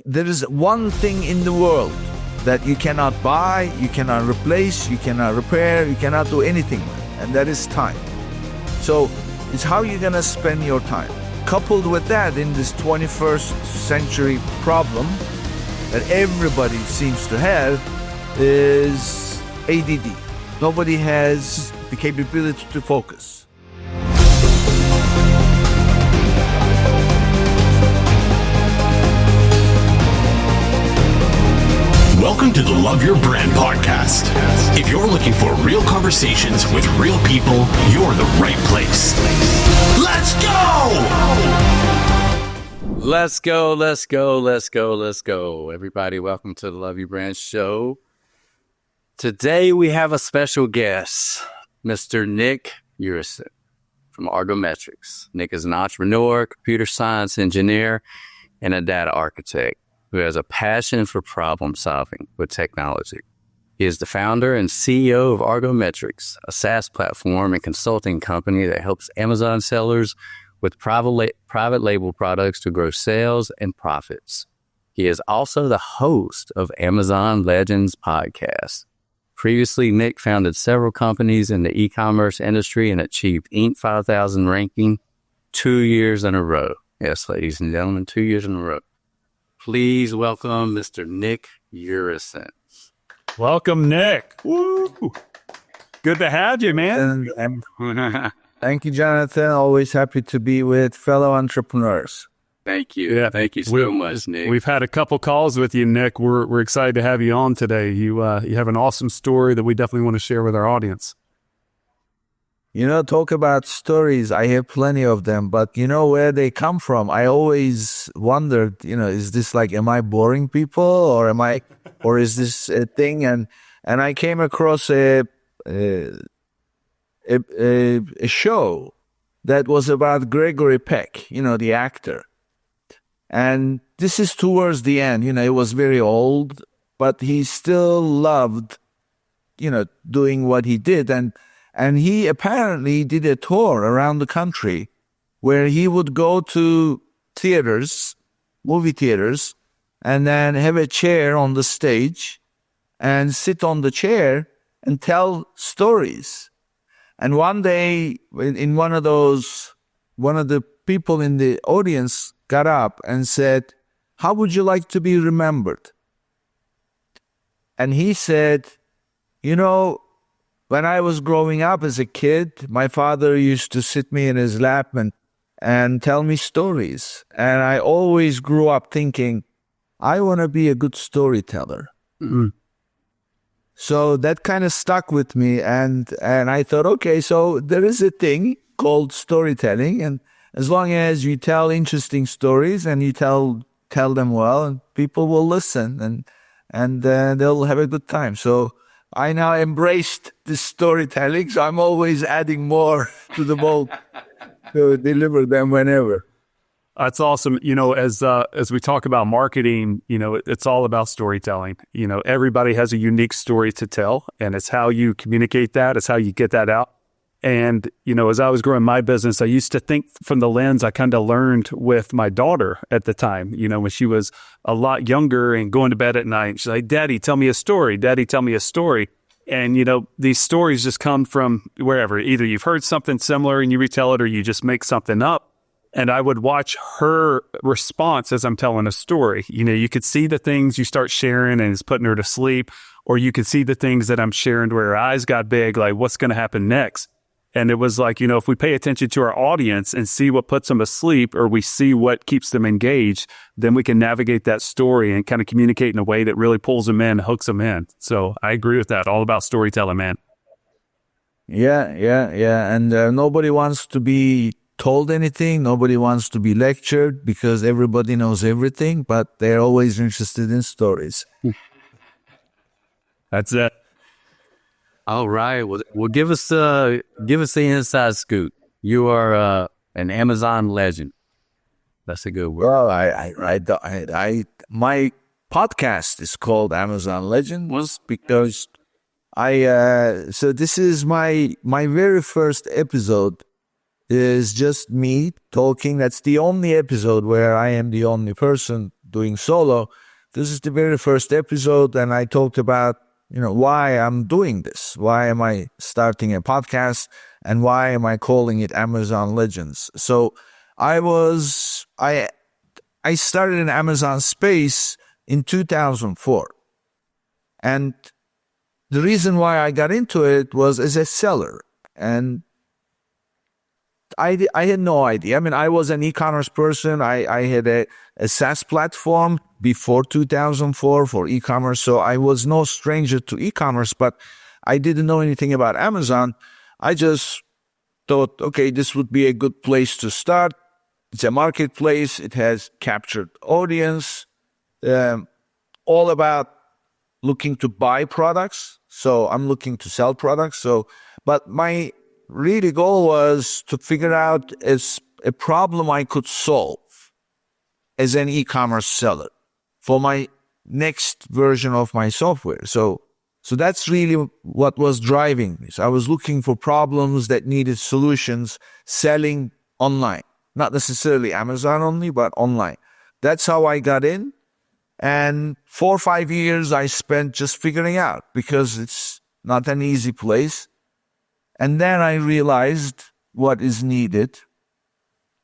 there is one thing in the world that you cannot buy, you cannot replace, you cannot repair, you cannot do anything with, and that is time. So it's how you're gonna spend your time. Coupled with that, in this 21st century problem that everybody seems to have is ADD. Nobody has the capability to focus. Welcome to the Love Your Brand podcast. If you're looking for real conversations with real people, you're the right place. Let's go! Let's go, let's go, let's go, let's go. Everybody, welcome to the Love Your Brand show. Today we have a special guest, Mr. Nick Uresin from Argometrics. Nick is an entrepreneur, computer science engineer, and a data architect who has a passion for problem solving with technology. He is the founder and CEO of Argometrics, a SaaS platform and consulting company that helps Amazon sellers with private label products to grow sales and profits. He is also the host of Amazon Legends podcast. Previously, Nick founded several companies in the e-commerce industry and achieved Inc. 5000 ranking 2 years in a row. Yes, ladies and gentlemen, 2 years in a row. Please welcome Mr. Nick Uresin. Welcome, Nick. Woo! Good to have you, man. Thank you, Jonathan. Always happy to be with fellow entrepreneurs. Thank you. Yeah, thank you so much, Nick. We've had a couple calls with you, Nick. We're excited to have you on today. You have an awesome story that we definitely want to share with our audience. You know, talk about stories. I have plenty of them, but you know where they come from. I always wondered, is this like, am I boring people or is this a thing? And I came across a show that was about Gregory Peck, the actor. And this is towards the end, it was very old, but he still loved, doing what he did. And he apparently did a tour around the country where he would go to theaters, movie theaters, and then have a chair on the stage and sit on the chair and tell stories. And one day, in one of the people in the audience got up and said, "How would you like to be remembered?" And he said, when I was growing up as a kid, my father used to sit me in his lap and tell me stories. And I always grew up thinking, I want to be a good storyteller. Mm-hmm. So that kind of stuck with me. And I thought, okay, so there is a thing called storytelling. And as long as you tell interesting stories and you tell them well, and people will listen and they'll have a good time. So I now embraced this storytelling, so I'm always adding more to the bowl to deliver them whenever. That's awesome. As we talk about marketing, it's all about storytelling. Everybody has a unique story to tell, and it's how you communicate that. It's how you get that out. And, as I was growing my business, I used to think from the lens I kind of learned with my daughter at the time, when she was a lot younger and going to bed at night. She's like, "Daddy, tell me a story. Daddy, tell me a story." And, these stories just come from wherever. Either you've heard something similar and you retell it, or you just make something up. And I would watch her response as I'm telling a story. You could see the things you start sharing and it's putting her to sleep, or you could see the things that I'm sharing where her eyes got big, like what's going to happen next. And it was like, if we pay attention to our audience and see what puts them asleep, or we see what keeps them engaged, then we can navigate that story and kind of communicate in a way that really pulls them in, hooks them in. So I agree with that. All about storytelling, man. Yeah. And nobody wants to be told anything. Nobody wants to be lectured because everybody knows everything, but they're always interested in stories. That's it. All right. Well, give us the inside scoop. You are an Amazon legend. That's a good word. Well, my podcast is called Amazon Legend was because so this is my very first episode is just me talking. That's the only episode where I am the only person doing solo. This is the very first episode, and I talked about, why I'm doing this. Why am I starting a podcast, and why am I calling it Amazon Legends? So I started in Amazon space in 2004. And the reason why I got into it was as a seller. And I had no idea. I mean, I was an e-commerce person. I had a SaaS platform before 2004 for e-commerce. So I was no stranger to e-commerce, but I didn't know anything about Amazon. I just thought, okay, this would be a good place to start. It's a marketplace. It has captured audience, all about looking to buy products. So I'm looking to sell products. But my really goal was to figure out as a problem I could solve as an e-commerce seller for my next version of my software. So that's really what was driving me. So I was looking for problems that needed solutions, selling online, not necessarily Amazon only, but online. That's how I got in. And 4 or 5 years I spent just figuring out, because it's not an easy place. And then I realized what is needed.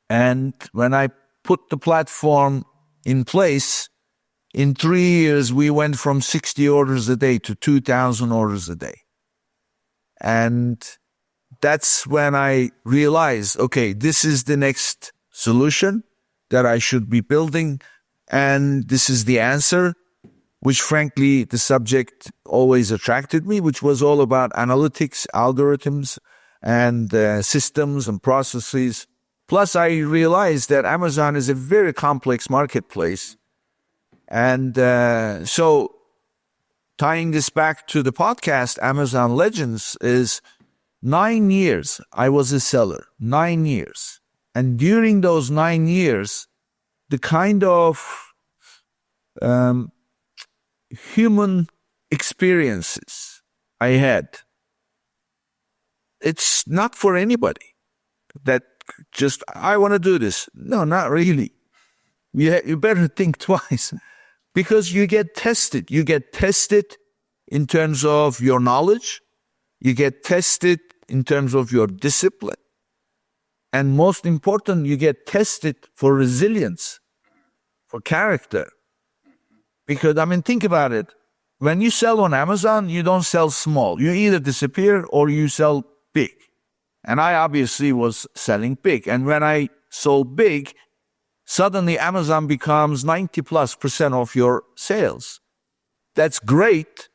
And when I put the platform in place, in 3 years, we went from 60 orders a day to 2,000 orders a day. And that's when I realized, okay, this is the next solution that I should be building. And this is the answer, which frankly, the subject always attracted me, which was all about analytics, algorithms, and systems and processes. Plus, I realized that Amazon is a very complex marketplace. And so tying this back to the podcast, Amazon Legends, is 9 years I was a seller, 9 years. And during those 9 years, the kind of human experiences I had, it's not for anybody that just, I want to do this. No, not really. You better think twice, because you get tested. You get tested in terms of your knowledge. You get tested in terms of your discipline. And most important, you get tested for resilience, for character. Because, think about it. When you sell on Amazon, you don't sell small. You either disappear or you sell big. And I obviously was selling big. And when I sold big, suddenly Amazon becomes 90+% of your sales. That's great,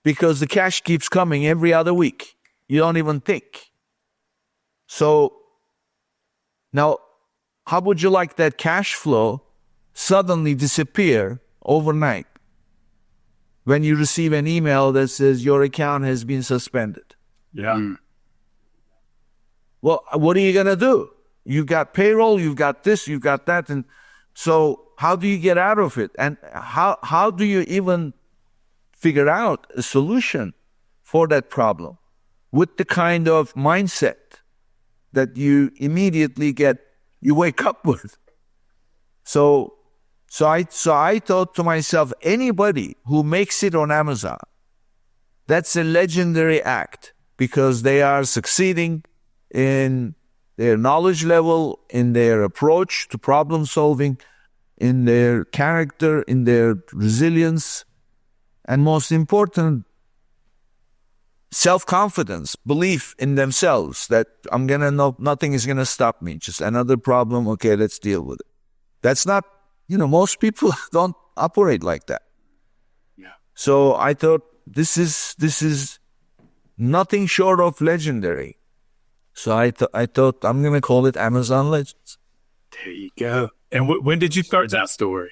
because the cash keeps coming every other week. You don't even think. So now, how would you like that cash flow suddenly disappear overnight when you receive an email that says your account has been suspended? Yeah. Well, what are you going to do? You've got payroll, you've got this, you've got that. And so how do you get out of it? And how do you even figure out a solution for that problem with the kind of mindset that you immediately you wake up with? So I thought to myself, anybody who makes it on Amazon, that's a legendary act, because they are succeeding in their knowledge level, in their approach to problem solving, in their character, in their resilience, and most important, self-confidence, belief in themselves that nothing is going to stop me. Just another problem. Okay, let's deal with it. That's not, most people don't operate like that. Yeah. So I thought this is nothing short of legendary. So I thought I'm going to call it Amazon Legends. There you go. And when did you start that story?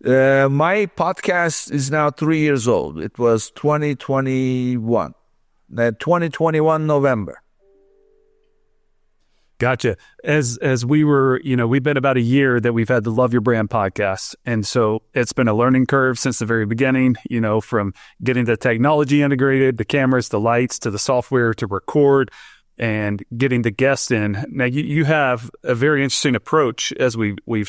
My podcast is now 3 years old. It was 2021 November. Gotcha. As we were, we've been about a year that we've had the Love Your Brand podcast. And so it's been a learning curve since the very beginning, from getting the technology integrated, the cameras, the lights, to the software to record. and getting the guests in. Now, you have a very interesting approach as we've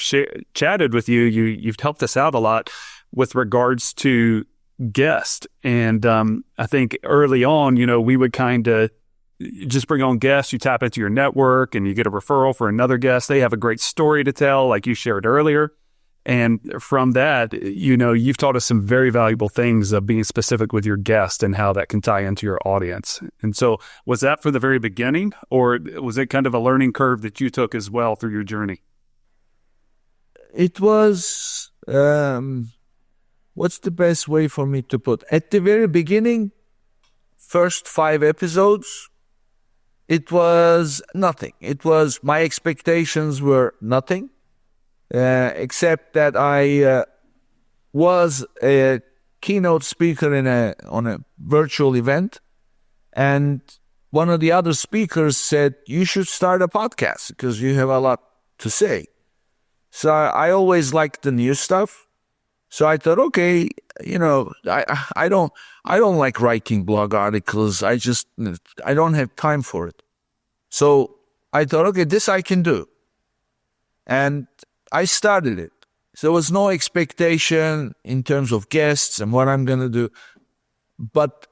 chatted with you. You've helped us out a lot with regards to guests. And I think early on, we would kind of just bring on guests. You tap into your network and you get a referral for another guest. They have a great story to tell, like you shared earlier. And from that, you've taught us some very valuable things of being specific with your guest and how that can tie into your audience. And so was that for the very beginning, or was it kind of a learning curve that you took as well through your journey? It was, what's the best way for me to put? At the very beginning, first 5 episodes, it was nothing. It was, my expectations were nothing. Except that I was a keynote speaker on a virtual event, and one of the other speakers said, you should start a podcast because you have a lot to say. So I always liked the new stuff. So I thought, okay, I don't like writing blog articles. I don't have time for it. So I thought, okay, this I can do. And I started it. So there was no expectation in terms of guests and what I'm going to do. But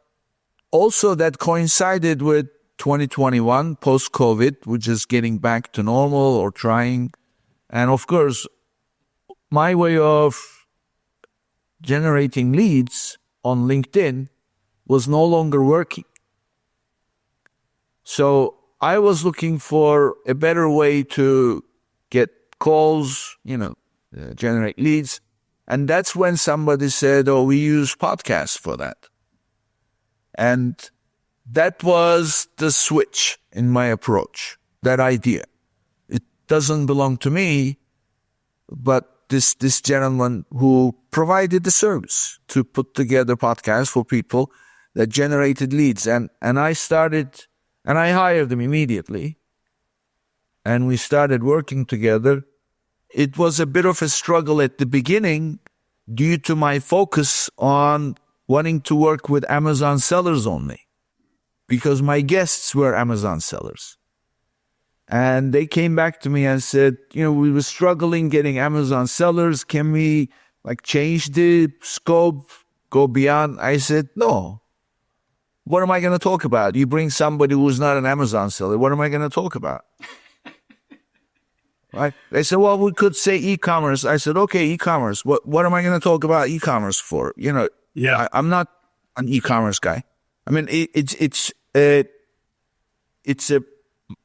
also that coincided with 2021, post-COVID, which is getting back to normal or trying. And of course, my way of generating leads on LinkedIn was no longer working. So I was looking for a better way to get calls, generate leads. And that's when somebody said, oh, we use podcasts for that. And that was the switch in my approach, that idea. It doesn't belong to me, but this gentleman who provided the service to put together podcasts for people that generated leads. And I started, and I hired them immediately. And we started working together. It was a bit of a struggle at the beginning due to my focus on wanting to work with Amazon sellers only, because my guests were Amazon sellers. And they came back to me and said, we were struggling getting Amazon sellers. Can we change the scope, go beyond? I said, no. What am I going to talk about? You bring somebody who's not an Amazon seller. What am I going to talk about? Right? They said, well, we could say e-commerce. I said, okay, e-commerce. What am I going to talk about e-commerce for? Yeah. I'm not an e-commerce guy. I mean, it's a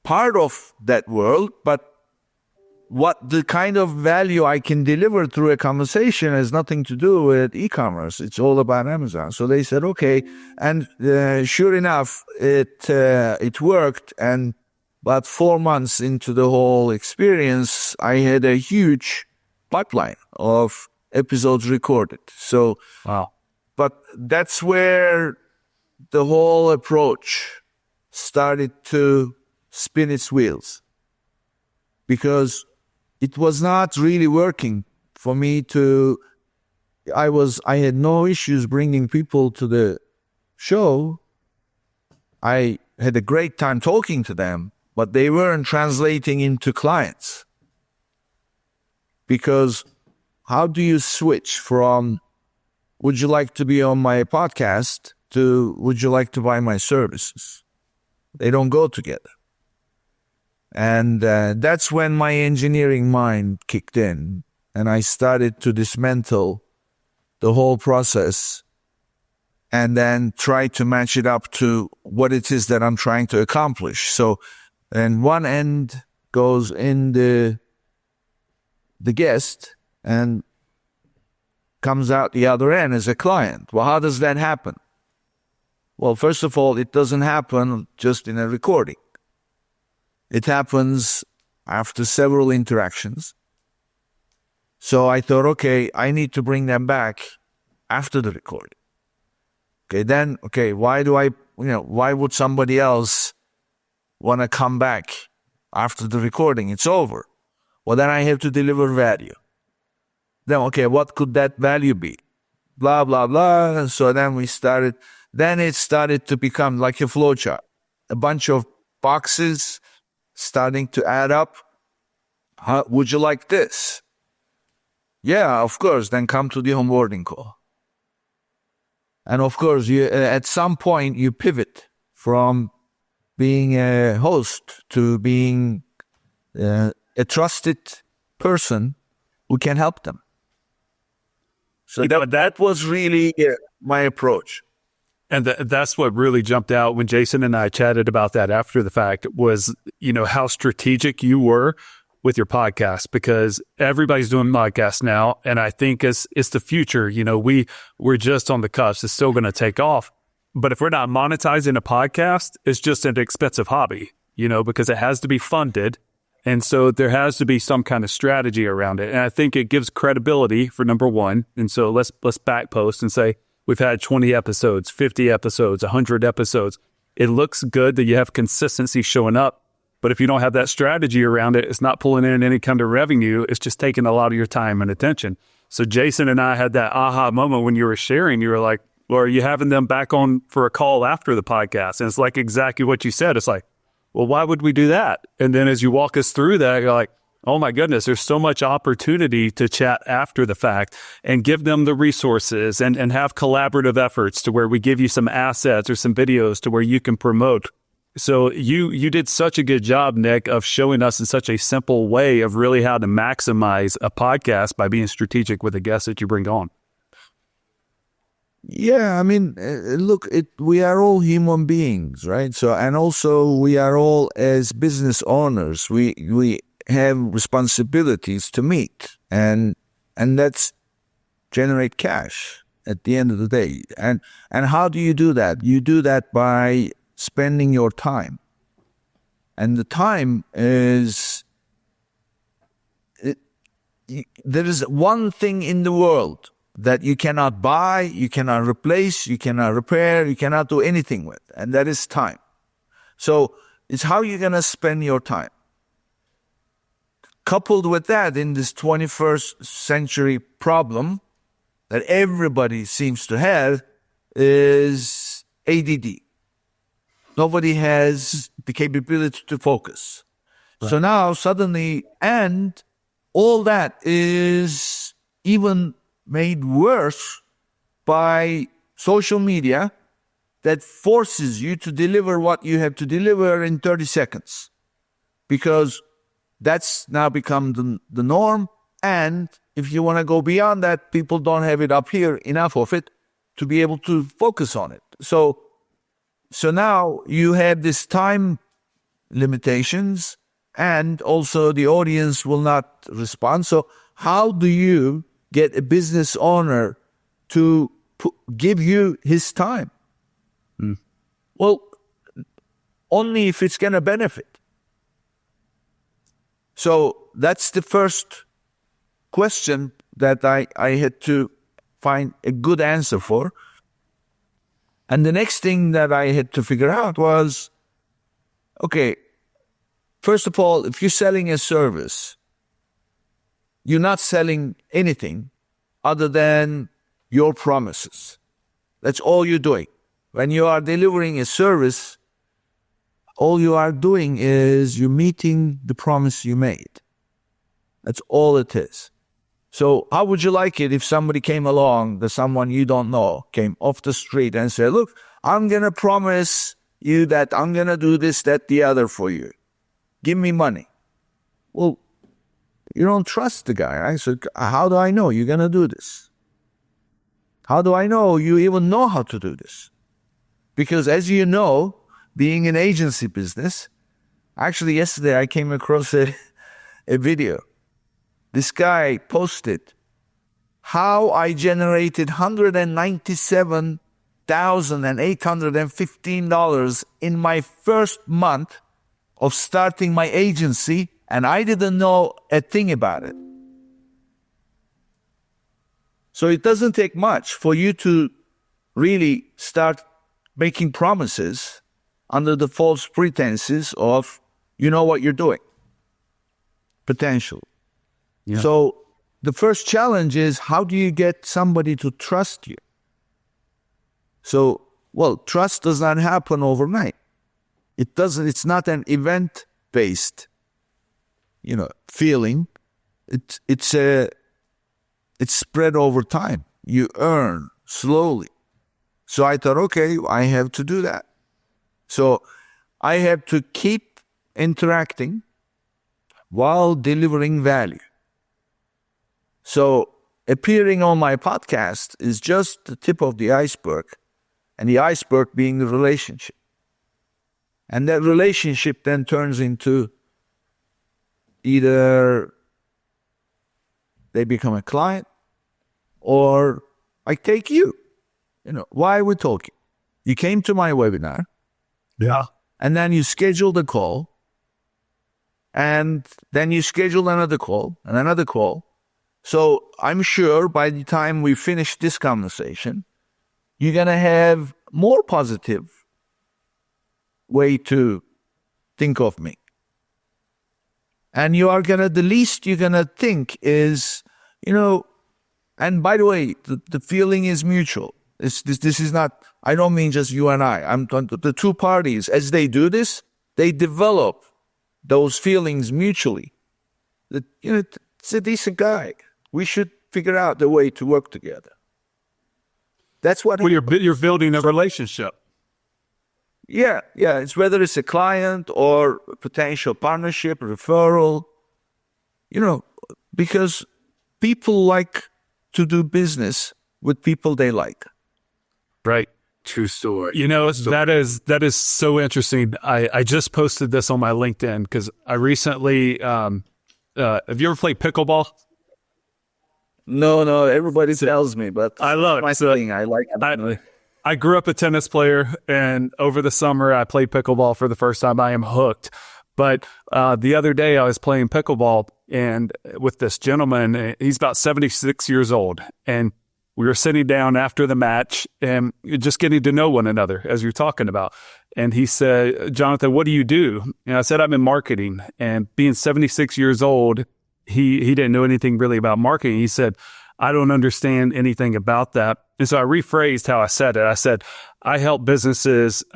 part of that world, but what the kind of value I can deliver through a conversation has nothing to do with e-commerce. It's all about Amazon. So they said, okay. And sure enough, it worked. And about 4 months into the whole experience, I had a huge pipeline of episodes recorded. So, wow. But that's where the whole approach started to spin its wheels, because it was not really working for me I had no issues bringing people to the show. I had a great time talking to them, but they weren't translating into clients. Because how do you switch from, would you like to be on my podcast, to would you like to buy my services? They don't go together. And that's when my engineering mind kicked in, and I started to dismantle the whole process and then try to match it up to what it is that I'm trying to accomplish. So, and one end goes in the guest and comes out the other end as a client. Well, how does that happen? Well, first of all, it doesn't happen just in a recording. It happens after several interactions. So I thought, okay, I need to bring them back after the recording. Why would somebody else want to come back after the recording? It's over. Well, then I have to deliver value. Then, okay, what could that value be? Blah, blah, blah. So then it started to become like a flowchart. A bunch of boxes starting to add up. Would you like this? Yeah, of course. Then come to the onboarding call. And of course, you at some point you pivot from being a host to being a trusted person who can help them. So that was really my approach. And that's what really jumped out when Jason and I chatted about that after the fact was, how strategic you were with your podcast, because everybody's doing podcasts now. And I think it's the future. We're just on the cusp. It's still going to take off. But if we're not monetizing a podcast, it's just an expensive hobby, because it has to be funded. And so there has to be some kind of strategy around it. And I think it gives credibility for number one. And so let's back post and say, we've had 20 episodes, 50 episodes, 100 episodes. It looks good that you have consistency showing up. But if you don't have that strategy around it, it's not pulling in any kind of revenue. It's just taking a lot of your time and attention. So Jason and I had that aha moment when you were sharing. You were like, well, are you having them back on for a call after the podcast? And it's like exactly what you said. It's like, well, why would we do that? And then as you walk us through that, you're like, oh my goodness, there's so much opportunity to chat after the fact and give them the resources and have collaborative efforts to where we give you some assets or some videos to where you can promote. So you did such a good job, Nick, of showing us in such a simple way of really how to maximize a podcast by being strategic with the guests that you bring on. Yeah, I mean, look, we are all human beings, right? So, and also we are all as business owners, we have responsibilities to meet, and that's generate cash at the end of the day. And how do you do that? You do that by spending your time. And the time is, there is one thing in the world that you cannot buy, you cannot replace, you cannot repair, you cannot do anything with, and that is time. So it's how you're going to spend your time. Coupled with that, in this 21st century problem that everybody seems to have is ADD. Nobody has the capability to focus. Right. So now suddenly, and all that is even made worse by social media that forces you to deliver what you have to deliver in 30 seconds. Because that's now become the norm. And if you want to go beyond that, people don't have it up here, enough of it, to be able to focus on it. So now you have this time limitations, and also the audience will not respond. So how do you get a business owner to give you his time? Well, only if it's going to benefit. So that's the first question that I had to find a good answer for. And the next thing that I had to figure out was, okay, first of all, if you're selling a service, you're not selling anything other than your promises. That's all you're doing. When you are delivering a service, all you are doing is you're meeting the promise you made. That's all it is. So how would you like it if somebody came along, someone you don't know, came off the street and said, look, I'm going to promise you that I'm going to do this, that, the other for you. Give me money. Well, you don't trust the guy, right? So how do I know you're going to do this? How do I know you even know how to do this? Because as you know, being an agency business, actually yesterday I came across a video. This guy posted how I generated $197,815 in my first month of starting my agency, and I didn't know a thing about it. So it doesn't take much for you to really start making promises under the false pretenses of you know what you're doing. Potential. Yeah. So the first challenge is, how do you get somebody to trust you? So, well, trust does not happen overnight. It's not an event-based, feeling. It's spread over time. You earn slowly. So I thought, okay, I have to do that. So I have to keep interacting while delivering value. So appearing on my podcast is just the tip of the iceberg, and the iceberg being the relationship. And that relationship then turns into either they become a client or I take you. Why are we talking? You came to my webinar. Yeah. And then you scheduled a call. And then you scheduled another call and another call. So I'm sure by the time we finish this conversation, you're going to have more positive way to think of me. And the least you're going to think is, and by the way, the feeling is mutual. This is not, I don't mean just you and I. I'm the two parties, as they do this, they develop those feelings mutually. That, it's a decent guy. We should figure out a way to work together. That's what. Well, you're building a relationship. Yeah. It's whether it's a client or a potential partnership, referral. Because people like to do business with people they like. Right. True story. That is so interesting. I just posted this on my LinkedIn because I recently, have you ever played pickleball? No, everybody tells me, but I love it. My thing. I like it. I grew up a tennis player, and over the summer I played pickleball for the first time. I am hooked. But the other day I was playing pickleball and with this gentleman. He's about 76 years old, and we were sitting down after the match and just getting to know one another, as you're talking about. And he said, "Jonathan, what do you do?" And I said, "I'm in marketing." And being 76 years old, he didn't know anything really about marketing. He said, "I don't understand anything about that." And so I rephrased how I said it. I said, I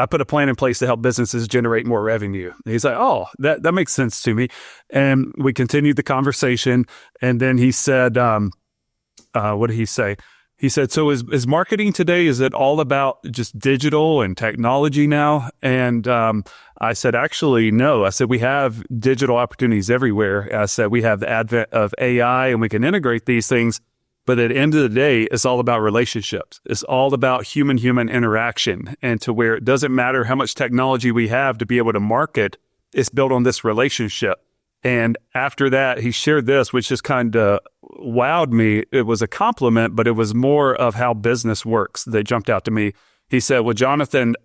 put a plan in place to help businesses generate more revenue. And he's like, "Oh, that makes sense to me." And we continued the conversation. And then he said, what did he say? He said, "So is marketing today, is it all about just digital and technology now?" And I said, "Actually, no." I said, "We have digital opportunities everywhere." I said, "We have the advent of AI and we can integrate these things. But at the end of the day, it's all about relationships. It's all about human-human interaction, and to where it doesn't matter how much technology we have to be able to market, it's built on this relationship." And after that, he shared this, which just kind of wowed me. It was a compliment, but it was more of how business works that jumped out to me. He said, "Well, Jonathan,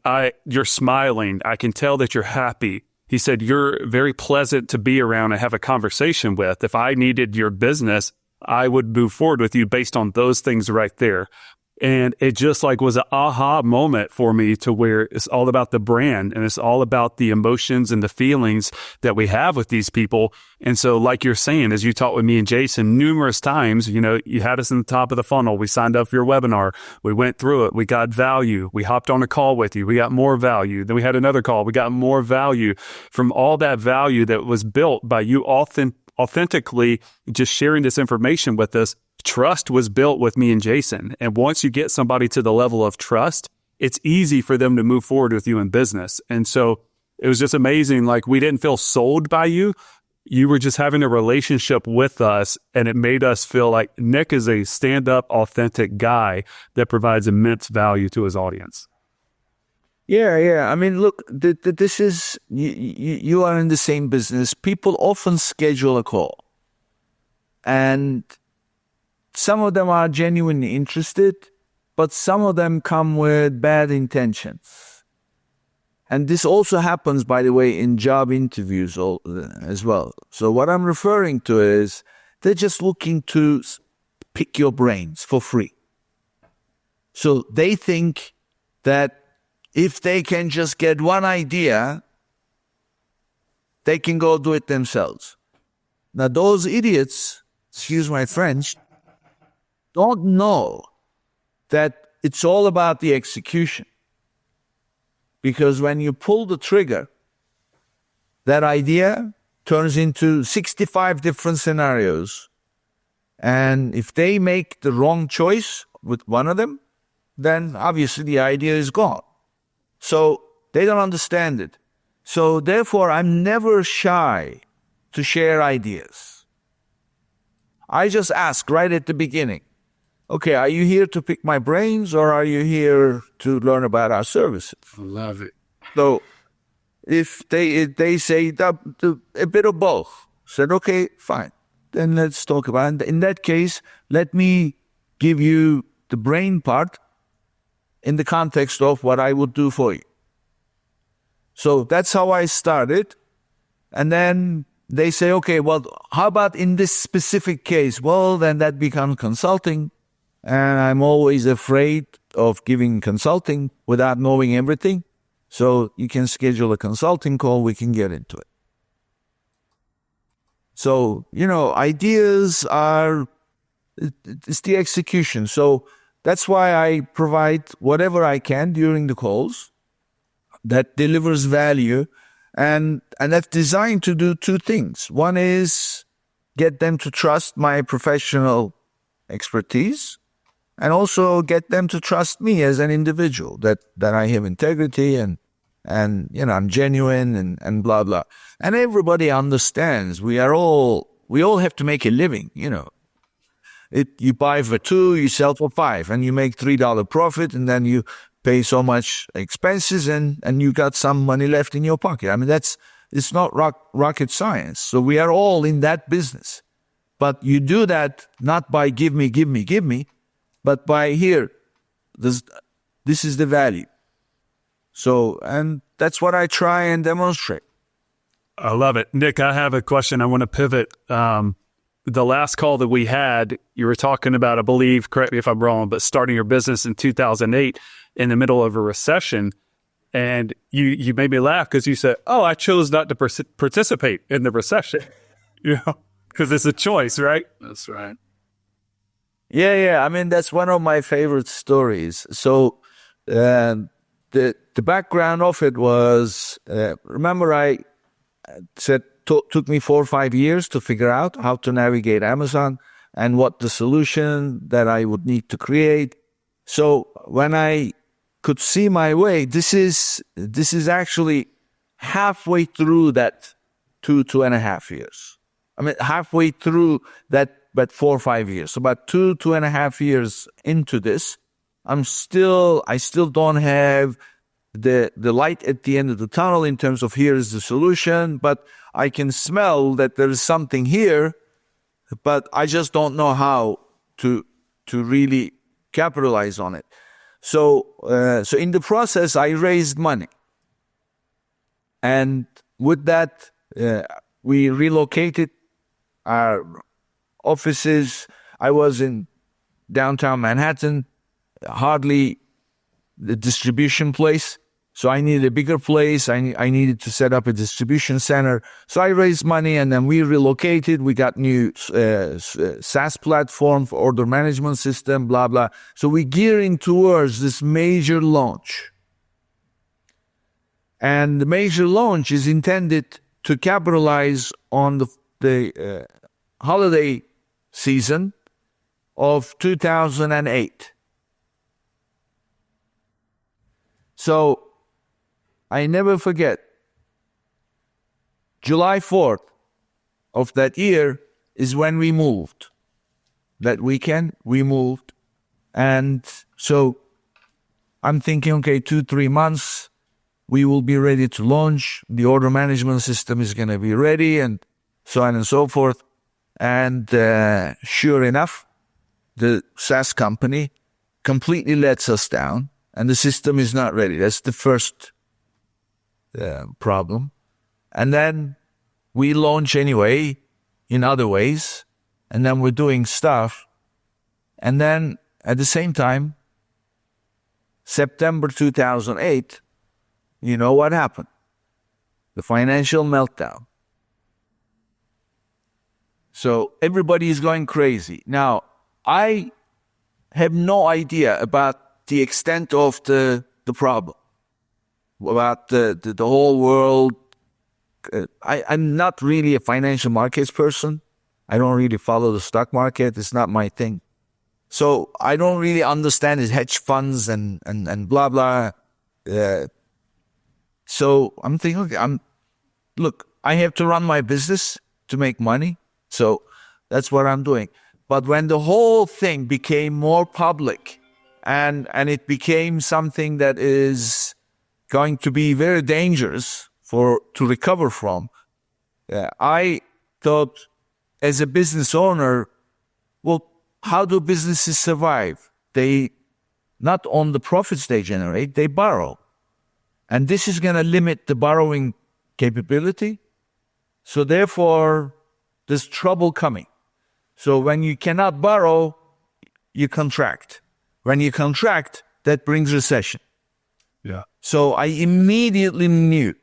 you're smiling. I can tell that you're happy." He said, "You're very pleasant to be around and have a conversation with. If I needed your business, I would move forward with you based on those things right there." And it just was an aha moment for me, to where it's all about the brand and it's all about the emotions and the feelings that we have with these people. And so like you're saying, as you talked with me and Jason numerous times, you had us in the top of the funnel. We signed up for your webinar. We went through it. We got value. We hopped on a call with you. We got more value. Then we had another call. We got more value from all that value that was built by you authentically just sharing this information with us. Trust was built with me and Jason. And once you get somebody to the level of trust, it's easy for them to move forward with you in business. And so it was just amazing. We didn't feel sold by you. You were just having a relationship with us, and it made us feel like Nick is a stand-up, authentic guy that provides immense value to his audience. Yeah. I mean, look, this is, you are in the same business. People often schedule a call, and some of them are genuinely interested, but some of them come with bad intentions. And this also happens, by the way, in job interviews as well. So what I'm referring to is they're just looking to pick your brains for free. So they think that if they can just get one idea, they can go do it themselves. Now, those idiots, excuse my French, don't know that it's all about the execution. Because when you pull the trigger, that idea turns into 65 different scenarios. And if they make the wrong choice with one of them, then obviously the idea is gone. So they don't understand it. So therefore, I'm never shy to share ideas. I just ask right at the beginning, okay, are you here to pick my brains or are you here to learn about our services? I love it. So if they say a bit of both, said, okay, fine, then let's talk about it. In that case, let me give you the brain part in the context of what I would do for you. So that's how I started. And then they say, okay, well, how about in this specific case? Well, then that becomes consulting. And I'm always afraid of giving consulting without knowing everything. So you can schedule a consulting call. We can get into it. So, ideas it's the execution. So that's why I provide whatever I can during the calls that delivers value. And that's designed to do two things. One is get them to trust my professional expertise and also get them to trust me as an individual, that I have integrity and I'm genuine and blah, blah. And everybody understands we all have to make a living, You buy for $2, you sell for $5, and you make $3 profit, and then you pay so much expenses and you got some money left in your pocket. I mean, it's not rocket science. So we are all in that business. But you do that not by give me, but by here, this is the value. So, and that's what I try and demonstrate. I love it. Nick, I have a question. I want to pivot. The last call that we had, you were talking about, I believe, correct me if I'm wrong, but starting your business in 2008 in the middle of a recession. And you made me laugh because you said, I chose not to participate in the recession, because it's a choice, right? That's right. Yeah. I mean, that's one of my favorite stories. So the background of it was, remember I said, took me 4 or 5 years to figure out how to navigate Amazon and what the solution that I would need to create. So when I could see my way, this is actually halfway through that 2.5 years. I mean, halfway through that, but 4 or 5 years. So about 2.5 years into this, I still don't have the light at the end of the tunnel in terms of here is the solution, but I can smell that there is something here, but I just don't know how to really capitalize on it. So in the process, I raised money. And with that, we relocated our offices. I was in downtown Manhattan, hardly the distribution place. So I needed a bigger place. I needed to set up a distribution center. So I raised money and then we relocated. We got new SaaS platform for order management system, blah, blah. So we're gearing towards this major launch. And the major launch is intended to capitalize on the holiday season of 2008. So I never forget, July 4th of that year is when we moved. That weekend, we moved. And so I'm thinking, okay, 2-3 months, we will be ready to launch. The order management system is going to be ready and so on and so forth. And sure enough, the SaaS company completely lets us down and the system is not ready. That's the first problem. And then we launch anyway in other ways, and then we're doing stuff. And then at the same time, September 2008, you know what happened? The financial meltdown. So everybody is going crazy. Now, I have no idea about the extent of the problem, about the whole world I'm not really a financial markets person. I don't really follow the stock market. It's not my thing. So I don't really understand his hedge funds and blah, blah. So I'm thinking, okay, look, I have to run my business to make money. So that's what I'm doing. But when the whole thing became more public and it became something that is going to be very dangerous to recover from, I thought as a business owner, well, how do businesses survive? They not own the profits they generate, they borrow. And this is going to limit the borrowing capability. So therefore, there's trouble coming. So when you cannot borrow, you contract. When you contract, that brings recession. Yeah. So I immediately knew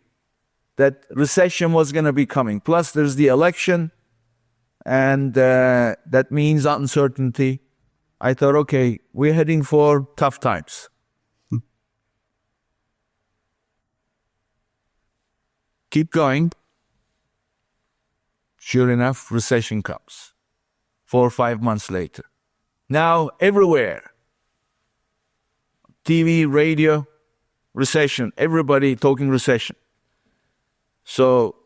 that recession was going to be coming. Plus, there's the election, and that means uncertainty. I thought, okay, we're heading for tough times. Keep going. Sure enough, recession comes 4 or 5 months later. Now, everywhere, TV, radio, recession, everybody talking recession. So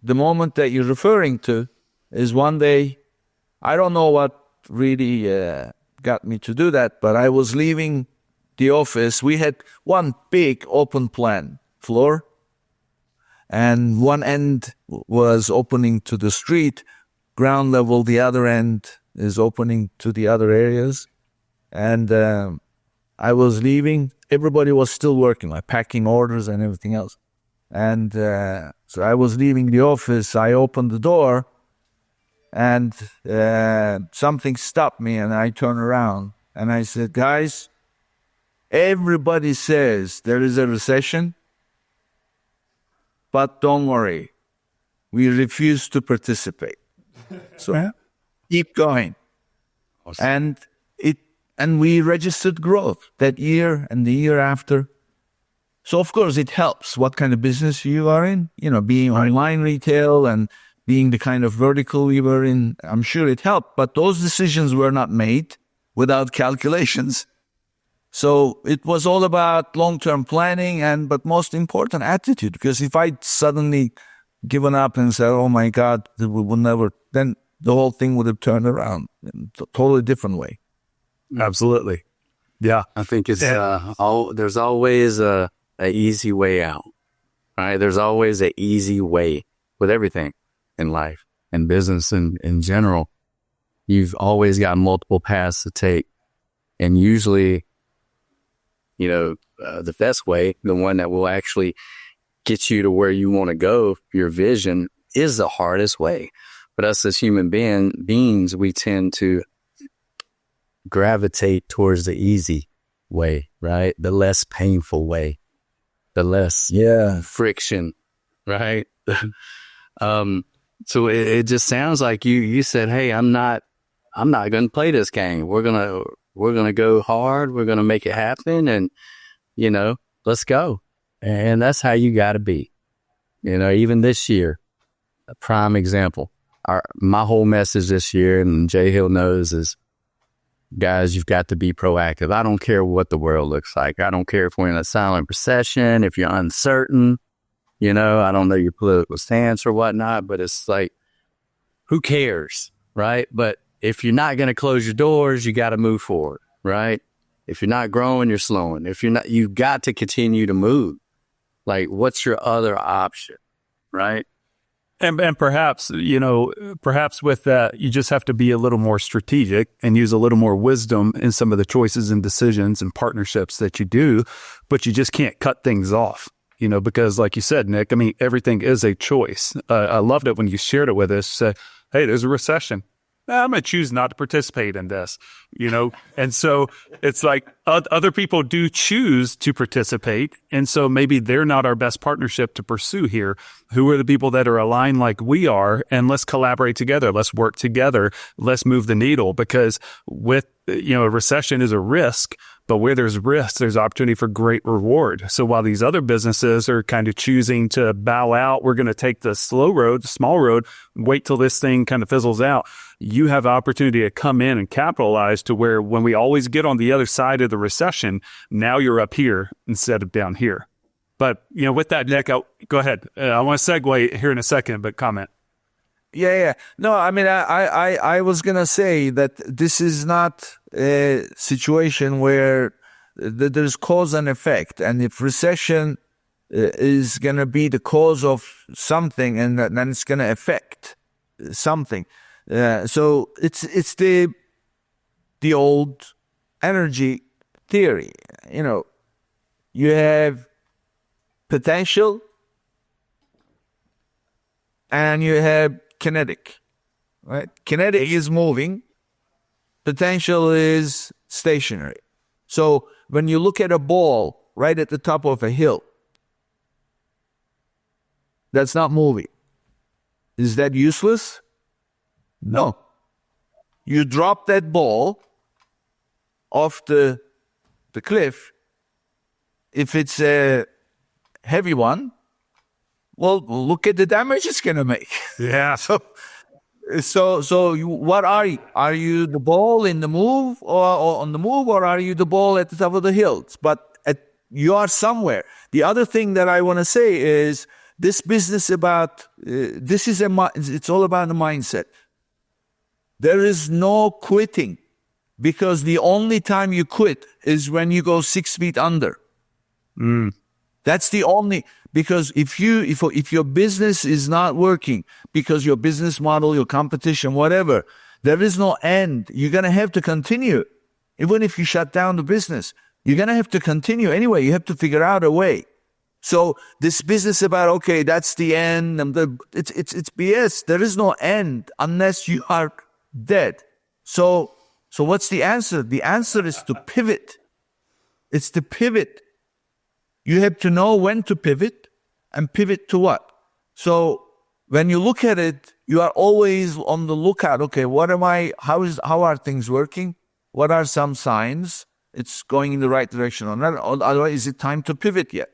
the moment that you're referring to is one day, I don't know what really got me to do that, but I was leaving the office. We had one big open plan floor, and one end was opening to the street, ground level, the other end is opening to the other areas. And I was leaving. Everybody was still working, like packing orders and everything else. And so I was leaving the office. I opened the door, and something stopped me, and I turned around and I said, guys, everybody says there is a recession, but don't worry, we refuse to participate. So keep going. Awesome. And we registered growth that year and the year after. So of course it helps what kind of business you are in, being online retail and being the kind of vertical we were in. I'm sure it helped, but those decisions were not made without calculations. So it was all about long-term planning but most important, attitude. Because if I'd suddenly given up and said, oh my God, we will never, then the whole thing would have turned around in a totally different way. Absolutely. Yeah. I think it's there's always a easy way out, right? There's always an easy way with everything in life and business in general. You've always got multiple paths to take. And usually, the best way, the one that will actually get you to where you want to go, your vision, is the hardest way. But us as human beings, we tend to gravitate towards the easy way, right? The less painful way, the less friction, right? So it just sounds like you said, hey, I'm not going to play this game. We're going to go hard. We're going to make it happen. And, let's go. And that's how you got to be. Even this year, a prime example, my whole message this year, and Jay Hill knows, is, guys, you've got to be proactive. I don't care what the world looks like. I don't care if we're in a silent recession, if you're uncertain, I don't know your political stance or whatnot, but it's like, who cares, right? But if you're not going to close your doors, you got to move forward, right? If you're not growing, you're slowing. If you're not, you've got to continue to move. Like, what's your other option, right? And perhaps, perhaps with that, you just have to be a little more strategic and use a little more wisdom in some of the choices and decisions and partnerships that you do, but you just can't cut things off, because like you said, Nick, everything is a choice. I loved it when you shared it with us. Hey, there's a recession. I'm going to choose not to participate in this, And so it's like other people do choose to participate. And so maybe they're not our best partnership to pursue here. Who are the people that are aligned like we are? And let's collaborate together. Let's work together. Let's move the needle, because with, a recession is a risk, But where there's risk, there's opportunity for great reward. So while these other businesses are kind of choosing to bow out, we're going to take the slow road, the small road, wait till this thing kind of fizzles out. You have opportunity to come in and capitalize to where when we always get on the other side of the recession, now you're up here instead of down here. But, with that, Nick, go ahead. I want to segue here in a second, but comment. Yeah. No, I mean, I was going to say that this is not a situation where there's cause and effect. And if recession is going to be the cause of something, and then it's going to affect something. So it's the old energy theory. You have potential and you have kinetic, right? Kinetic is moving. Potential is stationary. So when you look at a ball right at the top of a hill, that's not moving. Is that useless? No. You drop that ball off the cliff. If it's a heavy one, well, look at the damage it's going to make. Yeah. So what are you? Are you the ball in the move or on the move, or are you the ball at the top of the hills? But you are somewhere. The other thing that I want to say is this business about, it's all about the mindset. There is no quitting, because the only time you quit is when you go 6 feet under. That's the only, because if your business is not working, because your business model, your competition, whatever, there is no end. You're going to have to continue. Even if you shut down the business, you're going to have to continue anyway. You have to figure out a way. So this business about, okay, that's the end, it's BS. There is no end unless you are dead. So what's the answer? The answer is to pivot. It's to pivot. You have to know when to pivot, and pivot to what? So when you look at it, you are always on the lookout. Okay, how are things working? What are some signs it's going in the right direction or not? Otherwise, is it time to pivot yet?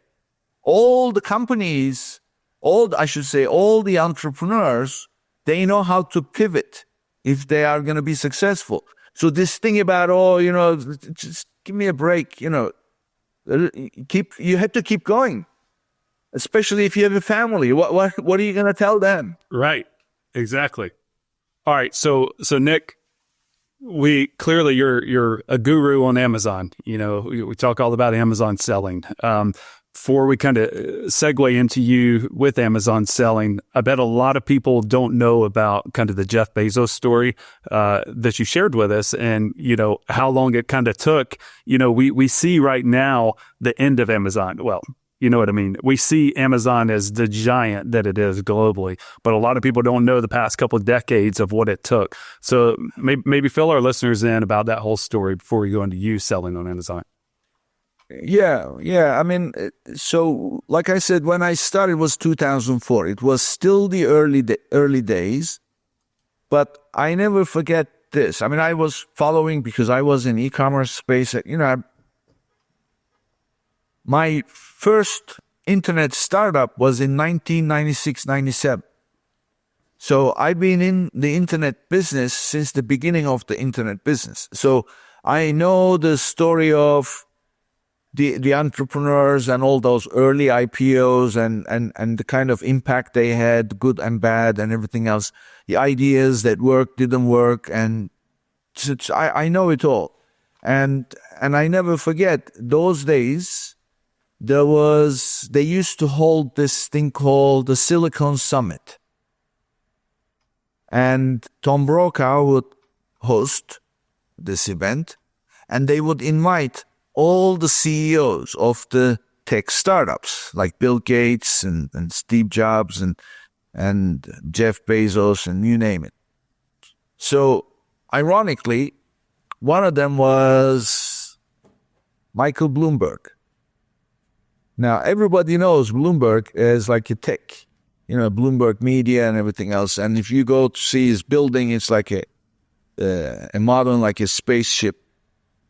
All the companies, all the entrepreneurs, they know how to pivot if they are going to be successful. So this thing about, just give me a break, you have to keep going, especially if you have a family. What are you going to tell them? Right. Exactly. All right. So Nick, clearly you're a guru on Amazon. We talk all about Amazon selling. Before we kind of segue into you with Amazon selling, I bet a lot of people don't know about kind of the Jeff Bezos story that you shared with us, and how long it kind of took. We see right now the end of Amazon. Well, you know what I mean? We see Amazon as the giant that it is globally, but a lot of people don't know the past couple of decades of what it took. So maybe fill our listeners in about that whole story before we go into you selling on Amazon. Yeah. I mean, so like I said, when I started, it was 2004. It was still the early days, but I never forget this. I mean, I was following because I was in e-commerce space. My first internet startup was in 1996, 97. So I've been in the internet business since the beginning of the internet business. So I know the story of the entrepreneurs and all those early IPOs and the kind of impact they had, good and bad and everything else, the ideas that worked, didn't work, and I know it all. And I never forget those days. They used to hold this thing called the Silicon Summit. And Tom Brokaw would host this event, and they would invite all the CEOs of the tech startups, like Bill Gates and Steve Jobs and Jeff Bezos and you name it. So, ironically, one of them was Michael Bloomberg. Now, everybody knows Bloomberg as like a tech, Bloomberg Media and everything else. And if you go to see his building, it's like a modern, like a spaceship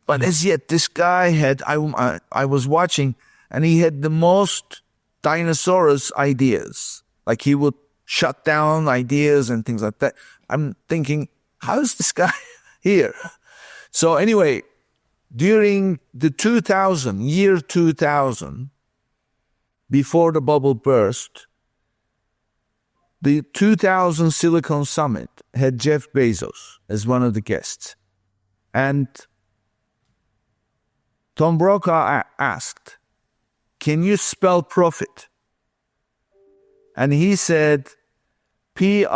But as yet, this guy I was watching, and he had the most dinosaurus ideas. Like he would shut down ideas and things like that. I'm thinking, how is this guy here? So anyway, during the year 2000, before the bubble burst, the 2000 Silicon Summit had Jeff Bezos as one of the guests. And Tom Brokaw asked, can you spell profit? And he said, Prophet.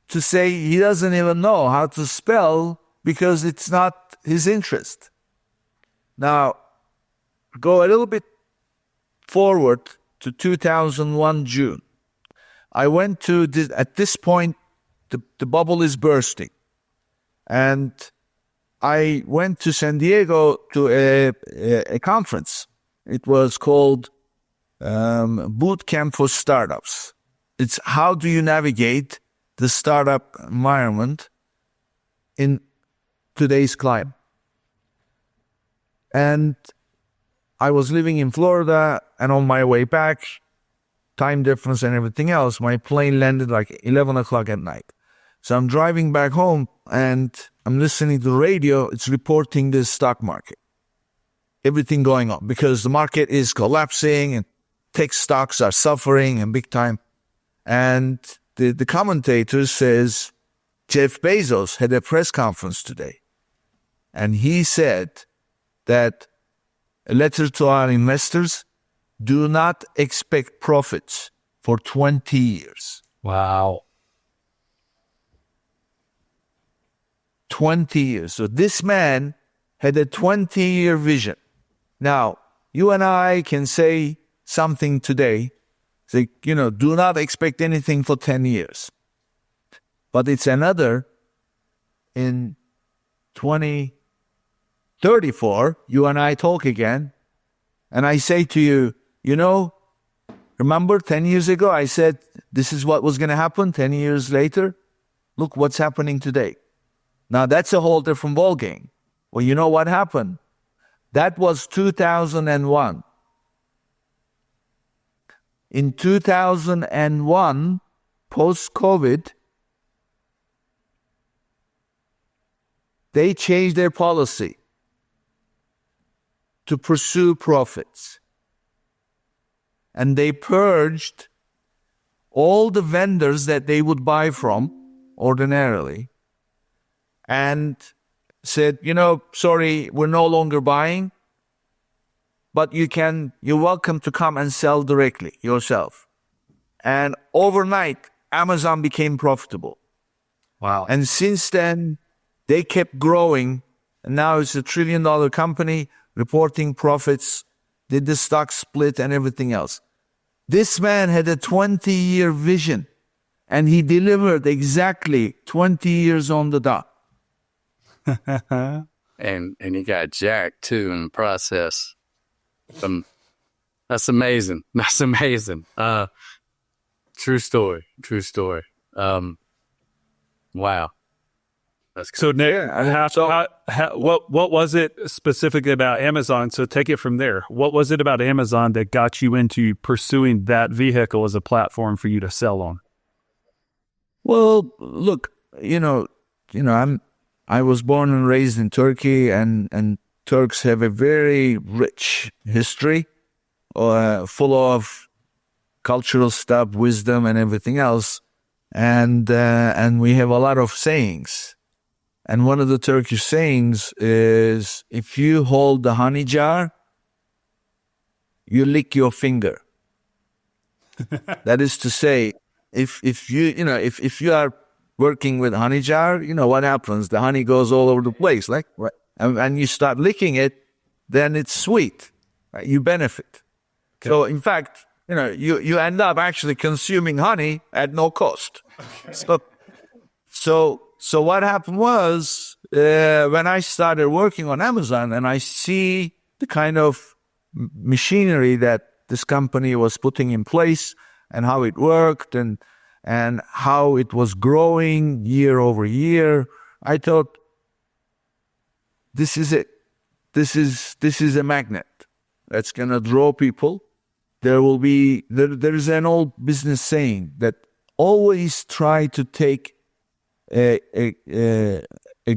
To say he doesn't even know how to spell because it's not his interest. Now, go a little bit forward to 2001 June. I went to at this point, the bubble is bursting. And I went to San Diego to a conference. It was called Boot Camp for Startups. It's how do you navigate the startup environment in today's climate. And I was living in Florida, and on my way back, time difference and everything else, my plane landed like 11 o'clock at night. So I'm driving back home, and I'm listening to the radio. It's reporting the stock market. Everything going on, because the market is collapsing, and tech stocks are suffering and big time. And the commentator says, Jeff Bezos had a press conference today. And he said that a letter to our investors, do not expect profits for 20 years. Wow. 20 years. So this man had a 20-year vision. Now, you and I can say something today, say, do not expect anything for 10 years. But it's another in 2034, you and I talk again, and I say to you, remember 10 years ago I said this is what was going to happen 10 years later? Look what's happening today. Now that's a whole different ballgame. Well, you know what happened? That was 2001. In 2001, post-COVID, they changed their policy to pursue profits. And they purged all the vendors that they would buy from ordinarily and said, sorry, we're no longer buying, but you're welcome to come and sell directly yourself. And overnight, Amazon became profitable. Wow. And since then, they kept growing, and now it's $1 trillion company reporting profits, did the stock split and everything else. This man had a 20-year vision, and he delivered exactly 20 years on the dot. And he got jacked too in the process. That's amazing. That's amazing. True story. Wow. That's cool. So Nick, what was it specifically about Amazon? So take it from there. What was it about Amazon that got you into pursuing that vehicle as a platform for you to sell on? Well, look, I was born and raised in Turkey, and Turks have a very rich history, full of cultural stuff, wisdom, and everything else, and we have a lot of sayings. And one of the Turkish sayings is, if you hold the honey jar, you lick your finger. That is to say, if you are working with honey jar, what happens? The honey goes all over the place, right? And you start licking it, then it's sweet. Right? You benefit. Okay. So in fact, you end up actually consuming honey at no cost. So what happened was, when I started working on Amazon and I see the kind of machinery that this company was putting in place and how it worked, and and how it was growing year over year, I thought, this is it. This is a magnet that's gonna draw people. There is an old business saying that always try to take a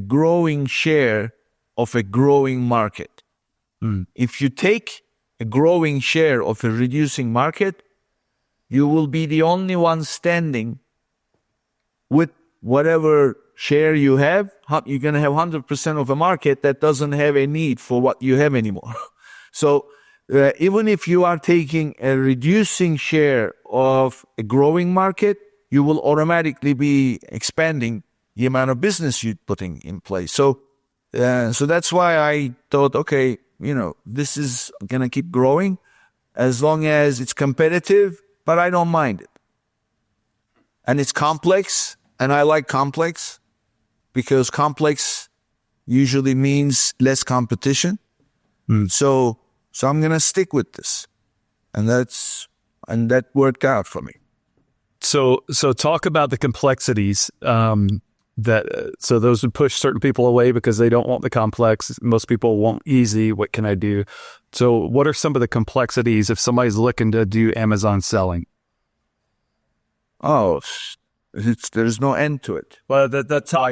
growing share of a growing market. If you take a growing share of a reducing market, you will be the only one standing with whatever share you have. You're going to have 100% of a market that doesn't have a need for what you have anymore. So even if you are taking a reducing share of a growing market, you will automatically be expanding the amount of business you're putting in place. So that's why I thought, okay, this is going to keep growing as long as it's competitive, but I don't mind it. And it's complex, and I like complex because complex usually means less competition. So I'm going to stick with this. And that worked out for me. So talk about the complexities so those would push certain people away because they don't want the complex. Most people want easy. What can I do? So what are some of the complexities if somebody's looking to do Amazon selling? Oh, there's no end to it. Well, that's how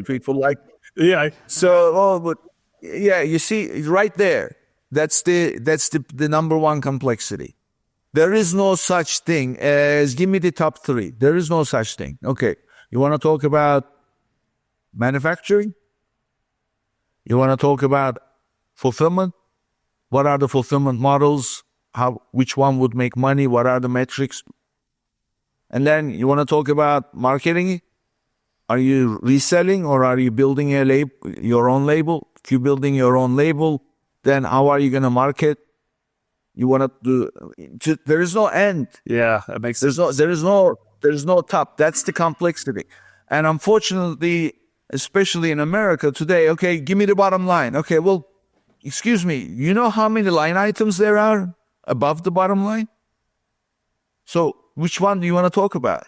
people like. Yeah. So, you see right there, that's the number one complexity. There is no such thing as give me the top three. There is no such thing. Okay. You want to talk about manufacturing? You want to talk about fulfillment? What are the fulfillment models? Which one would make money? What are the metrics? And then you want to talk about marketing? Are you reselling or are you building your own label? If you're building your own label, then how are you going to market? You want to do? There is no end. Yeah, that makes sense. There's no top. That's the complexity. And unfortunately, especially in America today, okay, give me the bottom line. Okay, well, excuse me, you know how many line items there are above the bottom line? So which one do you want to talk about?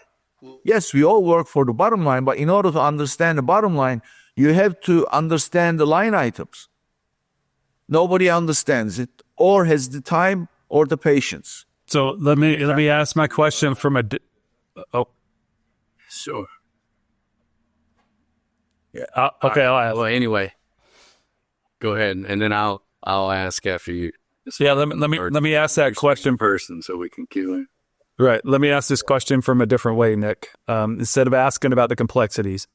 Yes, we all work for the bottom line, but in order to understand the bottom line, you have to understand the line items. Nobody understands it or has the time or the patience. So let me ask my question from a Sure. Yeah. Okay. I'll ask. Well, anyway, go ahead, and then I'll ask after you. So yeah, let me ask that question person so we can cue in. Right. Let me ask this question from a different way, Nick. Instead of asking about the complexities,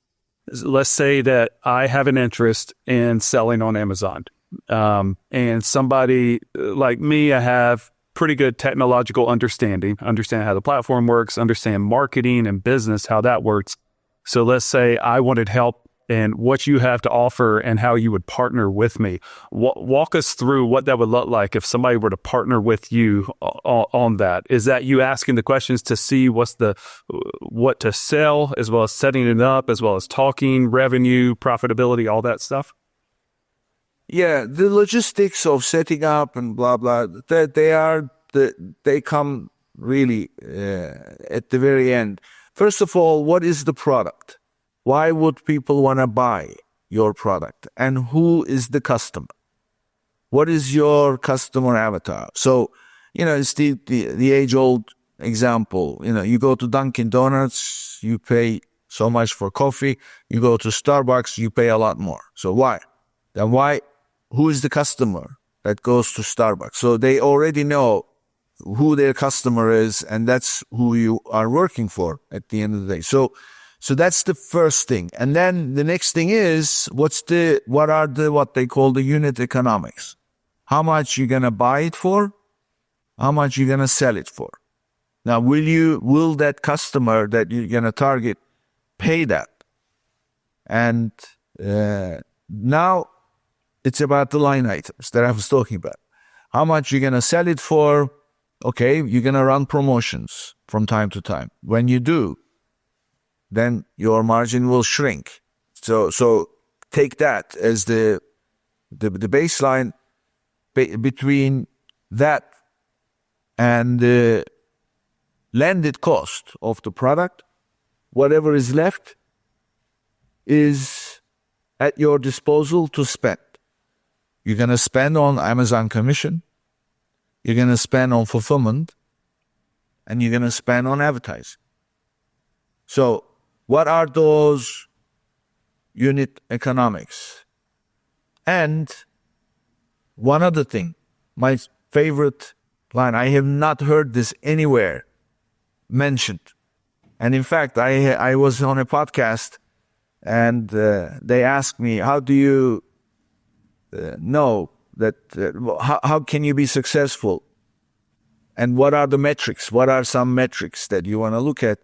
let's say that I have an interest in selling on Amazon, and somebody like me, I have pretty good technological understand how the platform works, understand marketing and business, how that works. So let's say I wanted help in what you have to offer and how you would partner with me. Walk us through what that would look like if somebody were to partner with you on that. Is that you asking the questions to see what to sell, as well as setting it up, as well as talking, revenue, profitability, all that stuff? Yeah, the logistics of setting up and blah blah, they come really at the very end. First of all, what is the product? Why would people want to buy your product? And who is the customer? What is your customer avatar? So, it's the age-old example. You go to Dunkin' Donuts, you pay so much for coffee. You go to Starbucks, you pay a lot more. So why? Then who is the customer that goes to Starbucks? So they already know who their customer is, and that's who you are working for at the end of the day. So that's the first thing. And then the next thing is, what they call the unit economics. How much you're going to buy it for? How much you're going to sell it for? Now, will that customer that you're going to target pay that? And now it's about the line items that I was talking about. How much you're going to sell it for? Okay, you're going to run promotions from time to time. When you do, then your margin will shrink. So take that as the baseline. Between that and landed cost of the product. Whatever is left is at your disposal to spend. You're going to spend on Amazon commission, you're going to spend on fulfillment, and you're going to spend on advertising. So what are those unit economics? And one other thing, my favorite line, I have not heard this anywhere mentioned. And in fact, I was on a podcast and they asked me, how do you know that, how can you be successful? And what are the metrics? What are some metrics that you want to look at?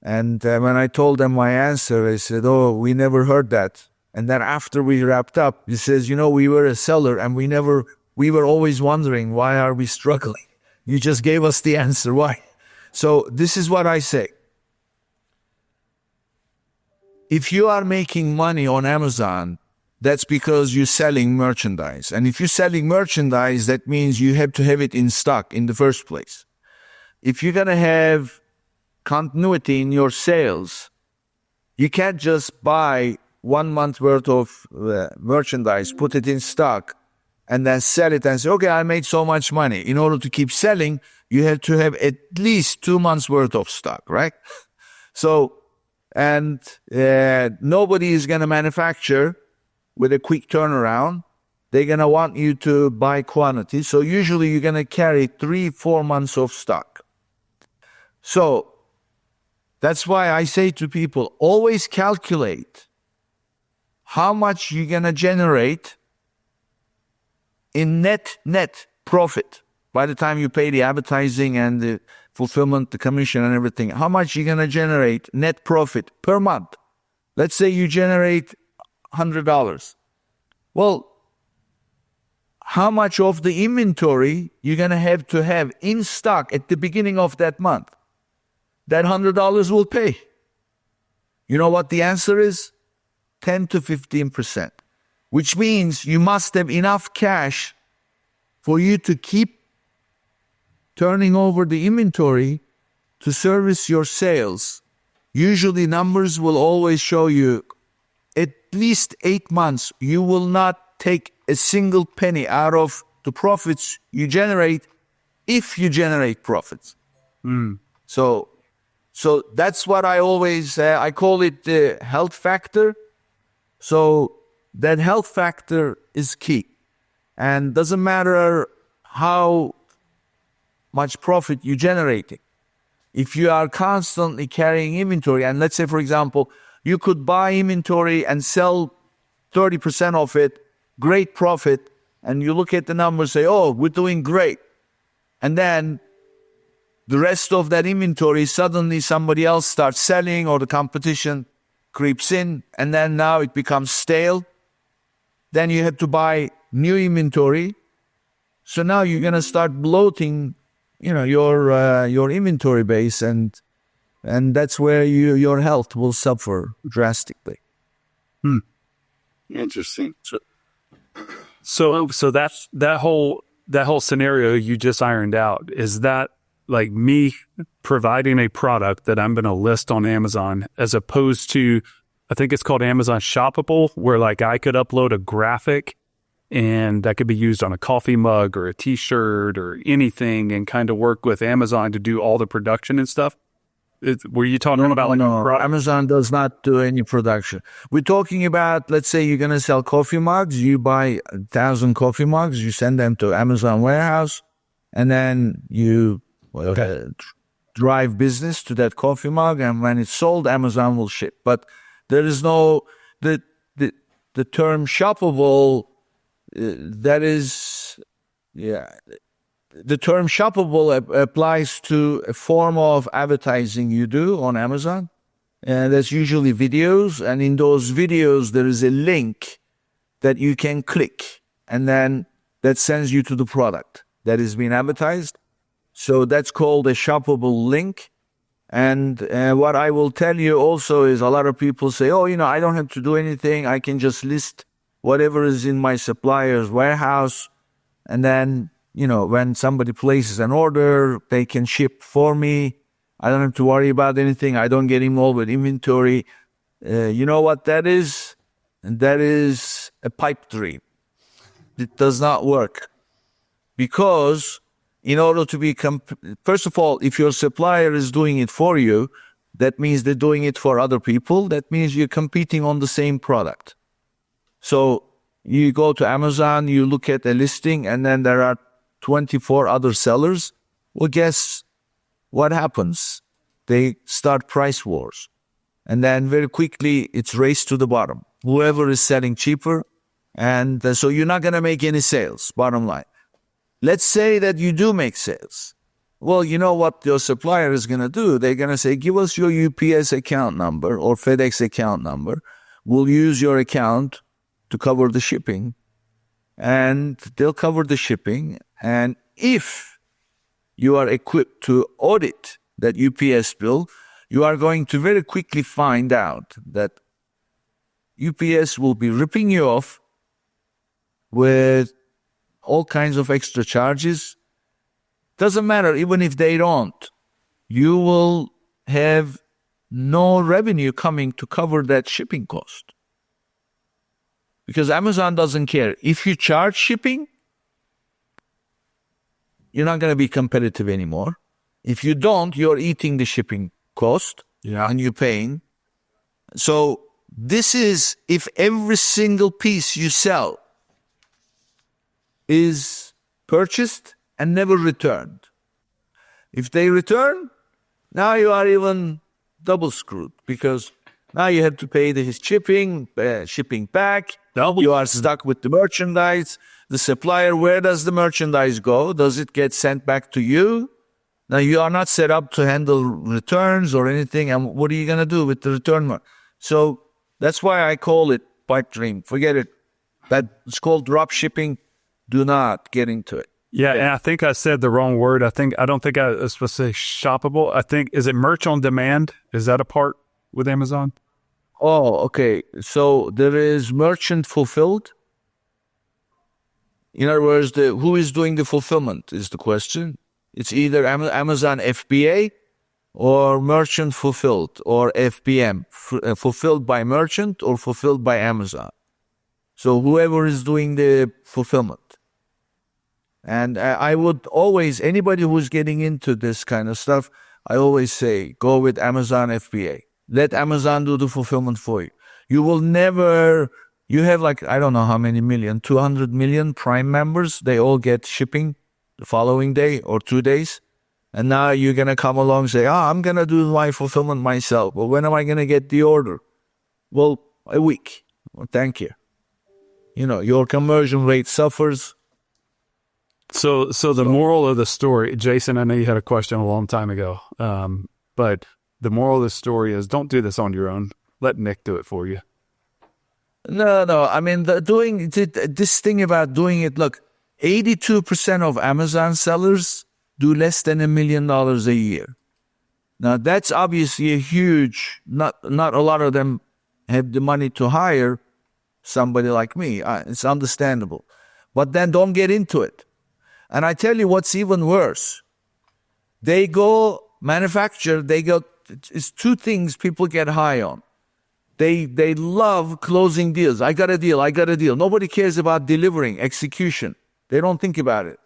And when I told them my answer, they said, oh, we never heard that. And then after we wrapped up, he says, we were a seller and we were always wondering, why are we struggling? You just gave us the answer. Why? So this is what I say. If you are making money on Amazon, that's because you're selling merchandise. And if you're selling merchandise, that means you have to have it in stock in the first place. If you're going to have continuity in your sales, you can't just buy 1 month worth of merchandise, put it in stock, and then sell it and say, okay, I made so much money. In order to keep selling, you have to have at least 2 months worth of stock, right? So, and nobody is going to manufacture with a quick turnaround. They're going to want you to buy quantity. So usually you're going to carry 3-4 months of stock. So that's why I say to people, always calculate how much you're going to generate in net profit by the time you pay the advertising and the fulfillment, the commission and everything. How much you're going to generate net profit per month. Let's say you generate $100. Well, how much of the inventory you're going to have in stock at the beginning of that month? That $100 will pay. You know what the answer is? 10 to 15%, which means you must have enough cash for you to keep turning over the inventory to service your sales. Usually numbers will always show you at least 8 months, you will not take a single penny out of the profits you generate if you generate profits. So that's what I always, I call it the health factor. So that health factor is key. And doesn't matter how much profit you're generating. If you are constantly carrying inventory, and let's say, for example, you could buy inventory and sell 30% of it, great profit, and you look at the numbers, say, oh, we're doing great. And then the rest of that inventory, suddenly somebody else starts selling or the competition creeps in, and then now it becomes stale. Then you have to buy new inventory. So now you're going to start bloating, your inventory base, and that's where your health will suffer drastically. Interesting. So that's that whole scenario you just ironed out. Is that like me providing a product that I'm going to list on Amazon, as opposed to, I think it's called Amazon Shoppable, where like I could upload a graphic and that could be used on a coffee mug or a t-shirt or anything, and kind of work with Amazon to do all the production and stuff? Were you talking about like no, Amazon does not do any production. We're talking about, let's say you're going to sell coffee mugs. You buy 1,000 coffee mugs, you send them to Amazon warehouse, and then you drive business to that coffee mug, and when it's sold, Amazon will ship. But there is no, the term shoppable, the term shoppable applies to a form of advertising you do on Amazon. And that's usually videos. And in those videos, there is a link that you can click. And then that sends you to the product that is being advertised. So that's called a shoppable link. And what I will tell you also is, a lot of people say, oh, I don't have to do anything. I can just list whatever is in my supplier's warehouse. And then, when somebody places an order, they can ship for me. I don't have to worry about anything. I don't get involved with inventory. You know what that is? That is a pipe dream. It does not work. Because in order to be, first of all, if your supplier is doing it for you, that means they're doing it for other people. That means you're competing on the same product. So you go to Amazon, you look at a listing, and then there are 24 other sellers. Well, guess what happens? They start price wars. And then very quickly, it's race to the bottom. Whoever is selling cheaper. And so you're not going to make any sales, bottom line. Let's say that you do make sales. Well, you know what your supplier is going to do? They're going to say, give us your UPS account number or FedEx account number. We'll use your account to cover the shipping. And they'll cover the shipping. And if you are equipped to audit that UPS bill, you are going to very quickly find out that UPS will be ripping you off with all kinds of extra charges. Doesn't matter, even if they don't. You will have no revenue coming to cover that shipping cost. Because Amazon doesn't care. If you charge shipping, you're not going to be competitive anymore. If you don't, you're eating the shipping cost and you're paying. So this is if every single piece you sell is purchased and never returned. If they return, now you are even double screwed because now you have to pay his shipping back. You are stuck with the merchandise. The supplier, where does the merchandise go? Does it get sent back to you? Now you are not set up to handle returns or anything. And what are you going to do with the return? So that's why I call it pipe dream. Forget it. It's called drop shipping. Do not get into it. Yeah, and I think I said the wrong word. I don't think I was supposed to say shoppable. I think, is it merch on demand? Is that a part with Amazon? Oh, okay. So there is merchant fulfilled. In other words, who is doing the fulfillment is the question. It's either Amazon FBA or merchant fulfilled or FBM, fulfilled by merchant or fulfilled by Amazon. So whoever is doing the fulfillment. And I would always, anybody who's getting into this kind of stuff, I always say, go with Amazon FBA. Let Amazon do the fulfillment for you. You will never, you have like, I don't know how many million, 200 million Prime members. They all get shipping the following day or 2 days. And now you're going to come along and say, I'm going to do my fulfillment myself. Well, when am I going to get the order? Well, a week. Well, thank you. You know, your conversion rate suffers. So the moral of the story, Jason, I know you had a question a long time ago, but the moral of the story is don't do this on your own. Let Nick do it for you. No. I mean, this thing about doing it, look, 82% of Amazon sellers do less than $1 million a year. Now, that's obviously a huge, not a lot of them have the money to hire somebody like me. It's understandable. But then don't get into it. And I tell you what's even worse. They go manufacture, it's two things people get high on. They love closing deals. I got a deal. Nobody cares about delivering, execution. They don't think about it.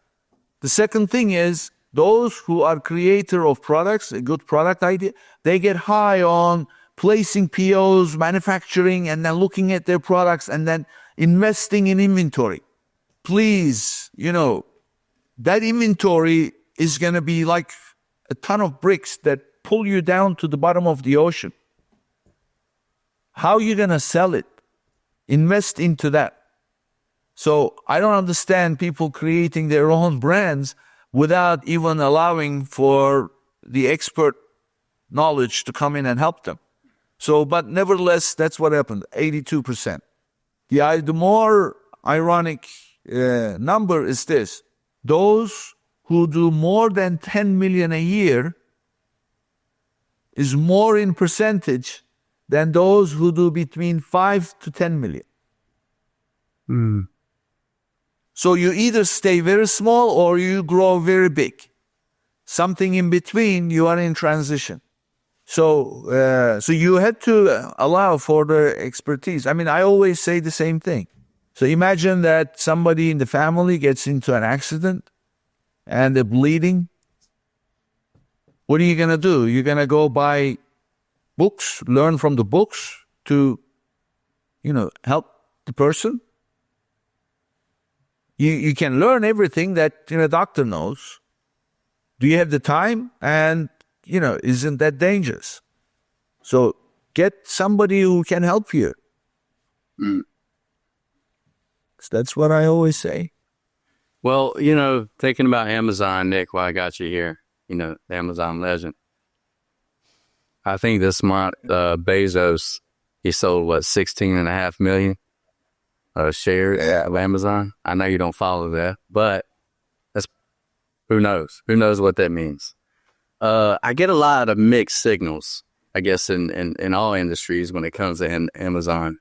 The second thing is those who are creator of products, a good product idea, they get high on placing POs, manufacturing, and then looking at their products and then investing in inventory. Please, that inventory is going to be like a ton of bricks that pull you down to the bottom of the ocean. How are you going to sell it? Invest into that. So I don't understand people creating their own brands without even allowing for the expert knowledge to come in and help them. So, but nevertheless, that's what happened, 82%. The more ironic number is this. Those who do more than 10 million a year is more in percentage than those who do between 5 to 10 million. So you either stay very small or you grow very big. something in between, you are in transition. So you had to allow for the expertise. I mean, I always say the same thing. So imagine that somebody in the family gets into an accident and they're bleeding. What are you going to do? You're going to go buy books, learn from the books to, help the person? You can learn everything that a doctor knows. Do you have the time? And, isn't that dangerous? So get somebody who can help you. So that's what I always say. Well, thinking about Amazon, Nick, while I got you here, the Amazon legend. I think this month, Bezos, he sold, 16.5 million shares of Amazon. I know you don't follow that, but who knows? Who knows what that means? I get a lot of mixed signals, I guess, in all industries when it comes to Amazon,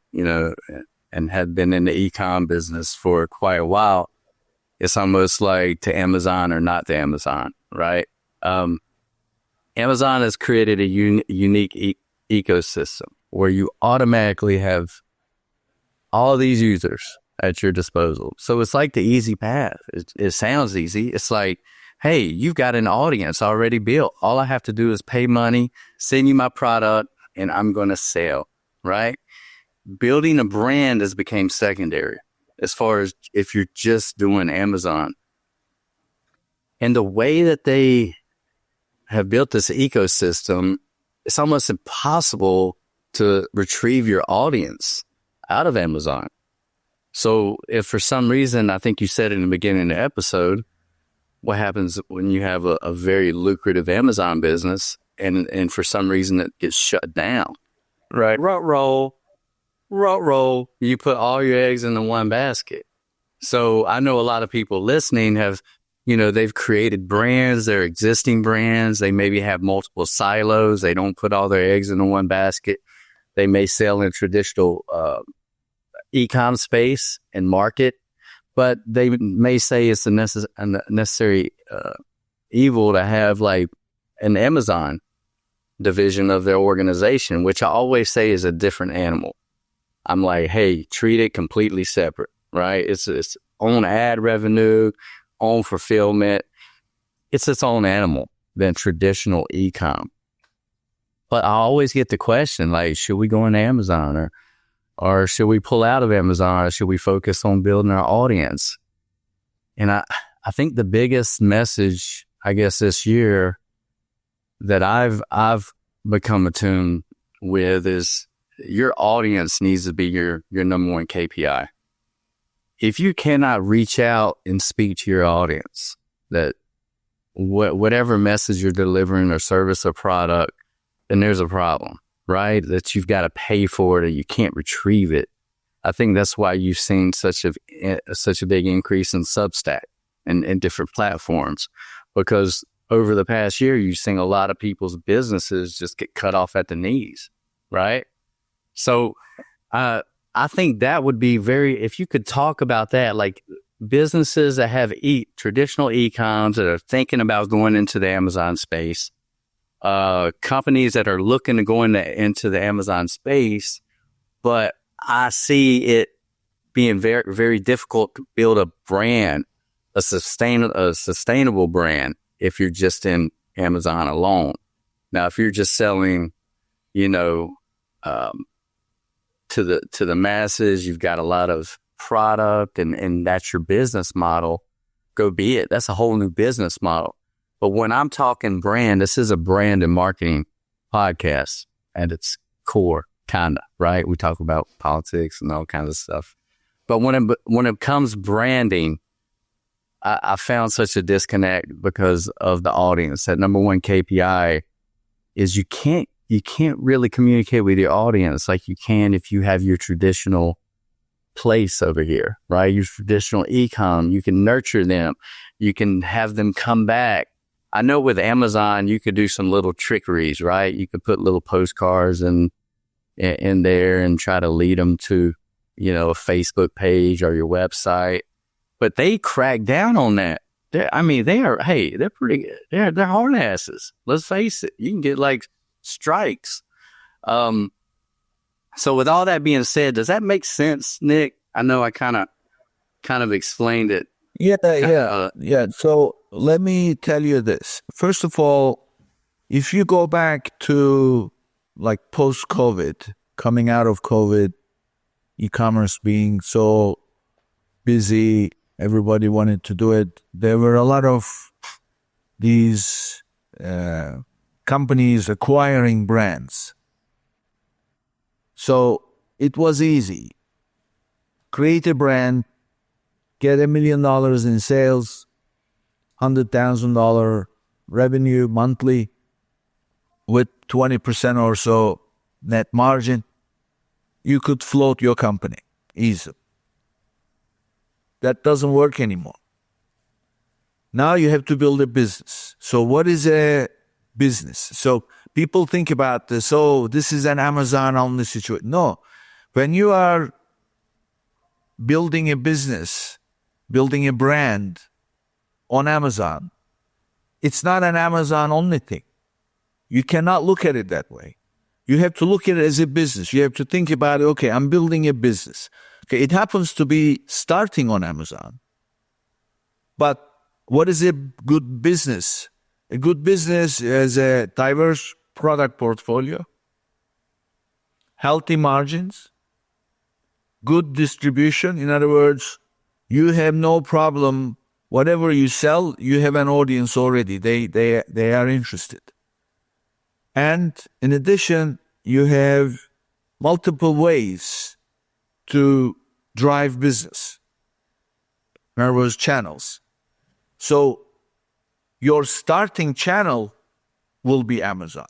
and have been in the e-com business for quite a while. It's almost like to Amazon or not to Amazon, right? Amazon has created a unique ecosystem where you automatically have all these users at your disposal. So it's like the easy path. It sounds easy. It's like, hey, you've got an audience already built. All I have to do is pay money, send you my product, and I'm going to sell, right? Building a brand has become secondary as far as if you're just doing Amazon. And the way that they have built this ecosystem, it's almost impossible to retrieve your audience out of Amazon. So if for some reason, I think you said in the beginning of the episode, what happens when you have a very lucrative Amazon business and for some reason it gets shut down, right? Roll, you put all your eggs in the one basket. So I know a lot of people listening have, they've created brands, they're existing brands. They maybe have multiple silos. They don't put all their eggs in the one basket. They may sell in traditional e-com space and market, but they may say it's a necessary evil to have like an Amazon division of their organization, which I always say is a different animal. I'm like, hey, treat it completely separate, right? It's own ad revenue, own fulfillment. It's its own animal than traditional e-com. But I always get the question, like, should we go into Amazon or should we pull out of Amazon or should we focus on building our audience? And I think the biggest message, I guess, this year that I've become attuned with is your audience needs to be your number one KPI. If you cannot reach out and speak to your audience, that whatever message you're delivering or service or product, then there's a problem, right? That you've got to pay for it or you can't retrieve it. I think that's why you've seen such a big increase in Substack and different platforms, because over the past year, you've seen a lot of people's businesses just get cut off at the knees, right? So I think that would be if you could talk about that, like businesses that have traditional e-coms that are thinking about going into the Amazon space, companies that are looking to go into the Amazon space, but I see it being very, very difficult to build a brand, a sustainable brand if you're just in Amazon alone. Now, if you're just selling, to the masses, you've got a lot of product and that's your business model, go be it. That's a whole new business model. But when I'm talking brand, this is a brand and marketing podcast at its core, kind of, right? We talk about politics and all kinds of stuff. But when it comes branding, I found such a disconnect because of the audience. That number one KPI is you can't really communicate with your audience like you can if you have your traditional place over here, right? Your traditional e-com, you can nurture them. You can have them come back. I know with Amazon, you could do some little trickeries, right? You could put little postcards in there and try to lead them to, a Facebook page or your website. But they crack down on that they're pretty, they're hard asses. Let's face it. You can get like strikes. So with all that being said, does that make sense, Nick? I know I kind of explained it. Yeah. So let me tell you this. First of all, if you go back to like post-COVID, coming out of COVID, e-commerce being so busy, everybody wanted to do it. There were a lot of these companies acquiring brands. So it was easy. Create a brand, get $1 million in sales, $100,000 revenue monthly with 20% or so net margin. You could float your company easily. That doesn't work anymore. Now you have to build a business. So what is a business? So people think about this, oh, this is an Amazon-only situation. No. When you are building a business, building a brand on Amazon, it's not an Amazon-only thing. You cannot look at it that way. You have to look at it as a business. You have to think about it, okay, I'm building a business. Okay, it happens to be starting on Amazon. But what is a good business? A good business is a diverse product portfolio, healthy margins, good distribution. In other words, you have no problem. Whatever you sell, you have an audience already. They are interested. And in addition, you have multiple ways to drive business. In other words, channels. So your starting channel will be Amazon.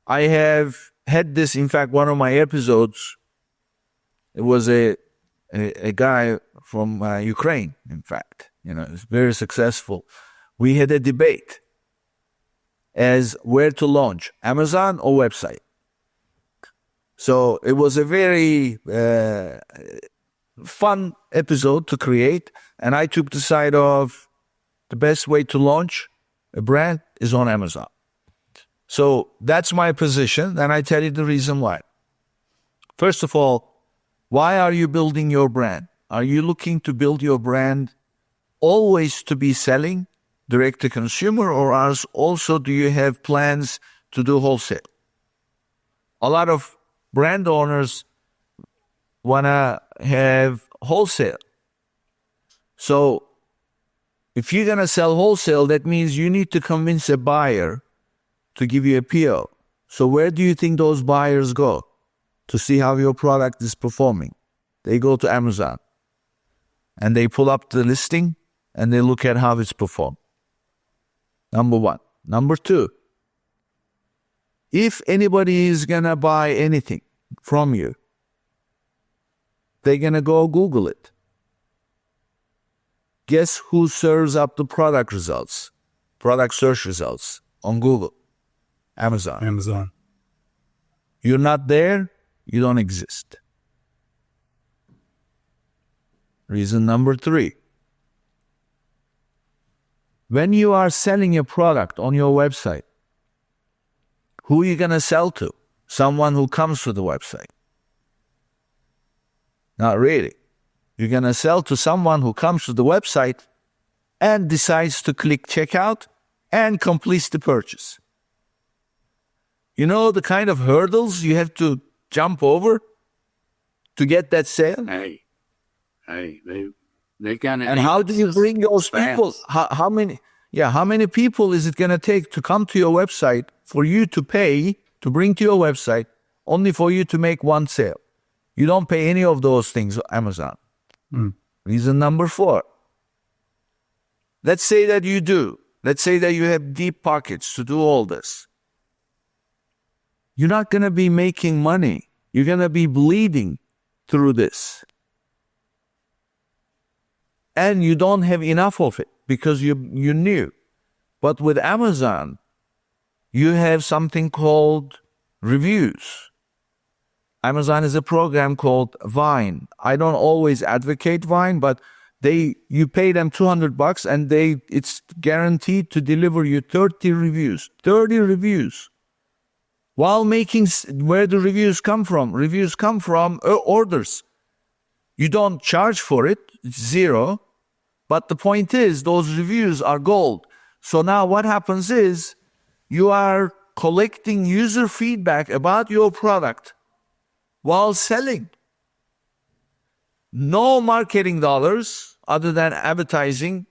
I have had this, in fact, one of my episodes, it was a guy from Ukraine, in fact, it's very successful. We had a debate as where to launch, Amazon or website. So it was a very fun episode to create, and I took the side of the best way to launch a brand is on Amazon. So that's my position, and I tell you the reason why. First of all, why are you building your brand? Are you looking to build your brand always to be selling direct to consumer, or also do you have plans to do wholesale? A lot of brand owners want to have wholesale. So if you're going to sell wholesale, that means you need to convince a buyer to give you a PO. So where do you think those buyers go to see how your product is performing? They go to Amazon and they pull up the listing and they look at how it's performed. Number one. Number two, if anybody is going to buy anything from you, they're going to go Google it. Guess who serves up the product results, product search results on Google? Amazon. You're not there, you don't exist. Reason number three. When you are selling a product on your website, who are you going to sell to? Someone who comes to the website. Not really. You're going to sell to someone who comes to the website and decides to click checkout and completes the purchase. You know the kind of hurdles you have to jump over to get that sale? Hey, they got it. And how do you bring those people? How many people is it going to take to come to your website for you to pay to bring to your website only for you to make one sale? You don't pay any of those things on Amazon. Reason number four. Let's say that you do. Let's say that you have deep pockets to do all this. You're not going to be making money. You're going to be bleeding through this. And you don't have enough of it because you're new. But with Amazon, you have something called reviews. Amazon is a program called Vine. I don't always advocate Vine, but You pay them $200 and it's guaranteed to deliver you 30 reviews. 30 reviews. While where the reviews come from? Reviews come from orders. You don't charge for it, it's zero. But the point is, those reviews are gold. So now what happens is, you are collecting user feedback about your product while selling. No marketing dollars other than advertising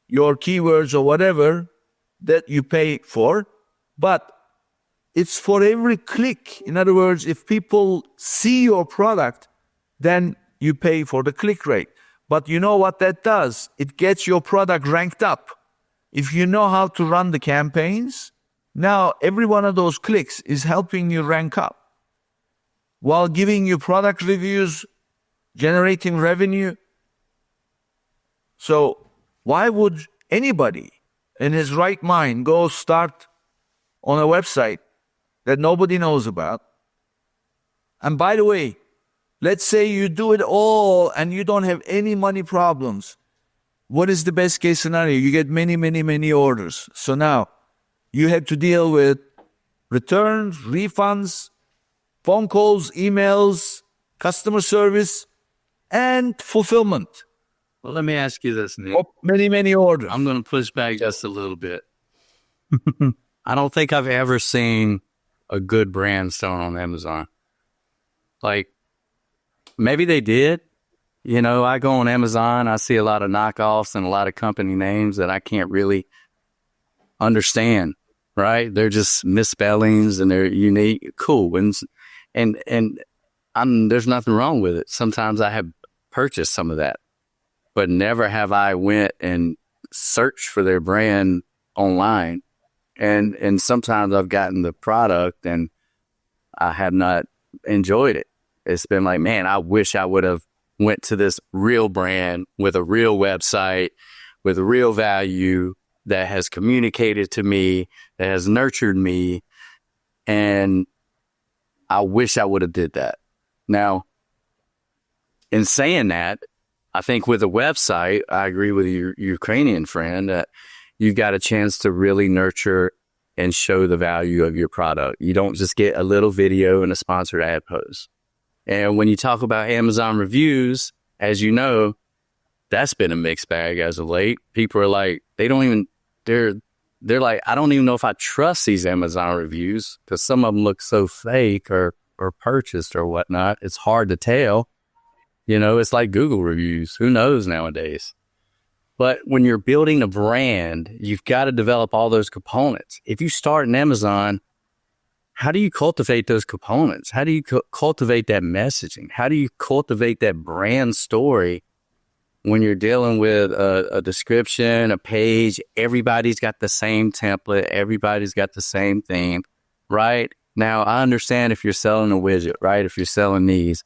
your keywords or whatever that you pay for, but it's for every click. In other words, if people see your product, then you pay for the click rate. But you know what that does? It gets your product ranked up. If you know how to run the campaigns, now every one of those clicks is helping you rank up while giving you product reviews, generating revenue. So why would anybody in his right mind go start on a website that nobody knows about? And by the way, let's say you do it all and you don't have any money problems. What is the best case scenario? You get many, many, many orders. So now you have to deal with returns, refunds, phone calls, emails, customer service, and fulfillment. Well, let me ask you this, Nick. Many, many orders. I'm going to push back just a little bit. I don't think I've ever seen a good brand start on Amazon. Like, maybe they did. You know, I go on Amazon, I see a lot of knockoffs and a lot of company names that I can't really understand, right? They're just misspellings and they're unique. Cool. And there's nothing wrong with it. Sometimes I have purchased some of that, but never have I went and searched for their brand online. And sometimes I've gotten the product and I have not enjoyed it. It's been like, man, I wish I would have went to this real brand with a real website, with a real value that has communicated to me, that has nurtured me. And I wish I would have did that. Now, in saying that, I think with a website, I agree with your Ukrainian friend that you got a chance to really nurture and show the value of your product. You don't just get a little video and a sponsored ad post. And when you talk about Amazon reviews, as you know, that's been a mixed bag as of late. People are like, they're like, I don't even know if I trust these Amazon reviews because some of them look so fake or purchased or whatnot. It's hard to tell. You know, it's like Google reviews. Who knows nowadays? But when you're building a brand, you've got to develop all those components. If you start in Amazon, how do you cultivate those components? How do you cultivate that messaging? How do you cultivate that brand story when you're dealing with a description, a page? Everybody's got the same template. Everybody's got the same theme, right? Now, I understand if you're selling a widget, right? If you're selling these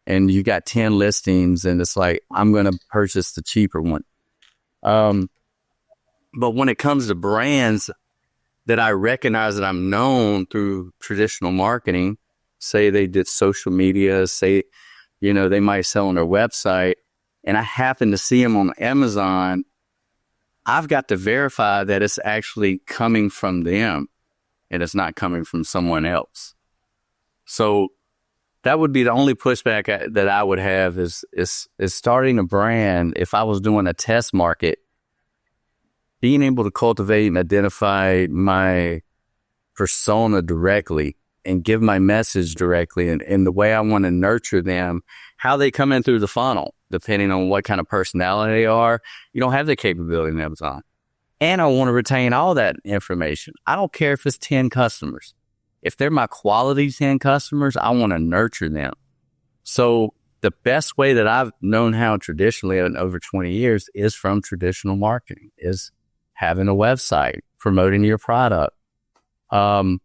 and you got 10 listings and it's like, I'm going to purchase the cheaper one. But when it comes to brands that I recognize that I'm known through traditional marketing, say they did social media, say, you know, they might sell on their website, and I happen to see them on Amazon, I've got to verify that it's actually coming from them and it's not coming from someone else. So that would be the only pushback that I would have is starting a brand. If I was doing a test market, being able to cultivate and identify my persona directly and give my message directly and the way I want to nurture them, how they come in through the funnel, depending on what kind of personality they are. You don't have the capability in Amazon. And I want to retain all that information. I don't care if it's 10 customers. If they're my quality 10 customers, I want to nurture them. So the best way that I've known how traditionally in over 20 years is from traditional marketing, is having a website, promoting your product. Then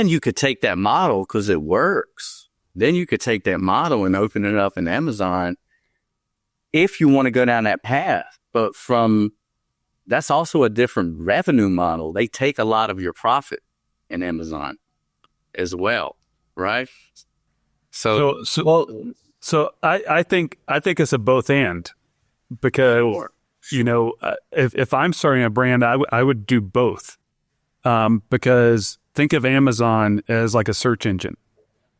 you could take that model because it works. Then you could take that model and open it up in Amazon if you want to go down that path. But that's also a different revenue model. They take a lot of your profit in Amazon as well, right? So I think it's a both and. because, if I'm starting a brand, I would do both. Because think of Amazon as like a search engine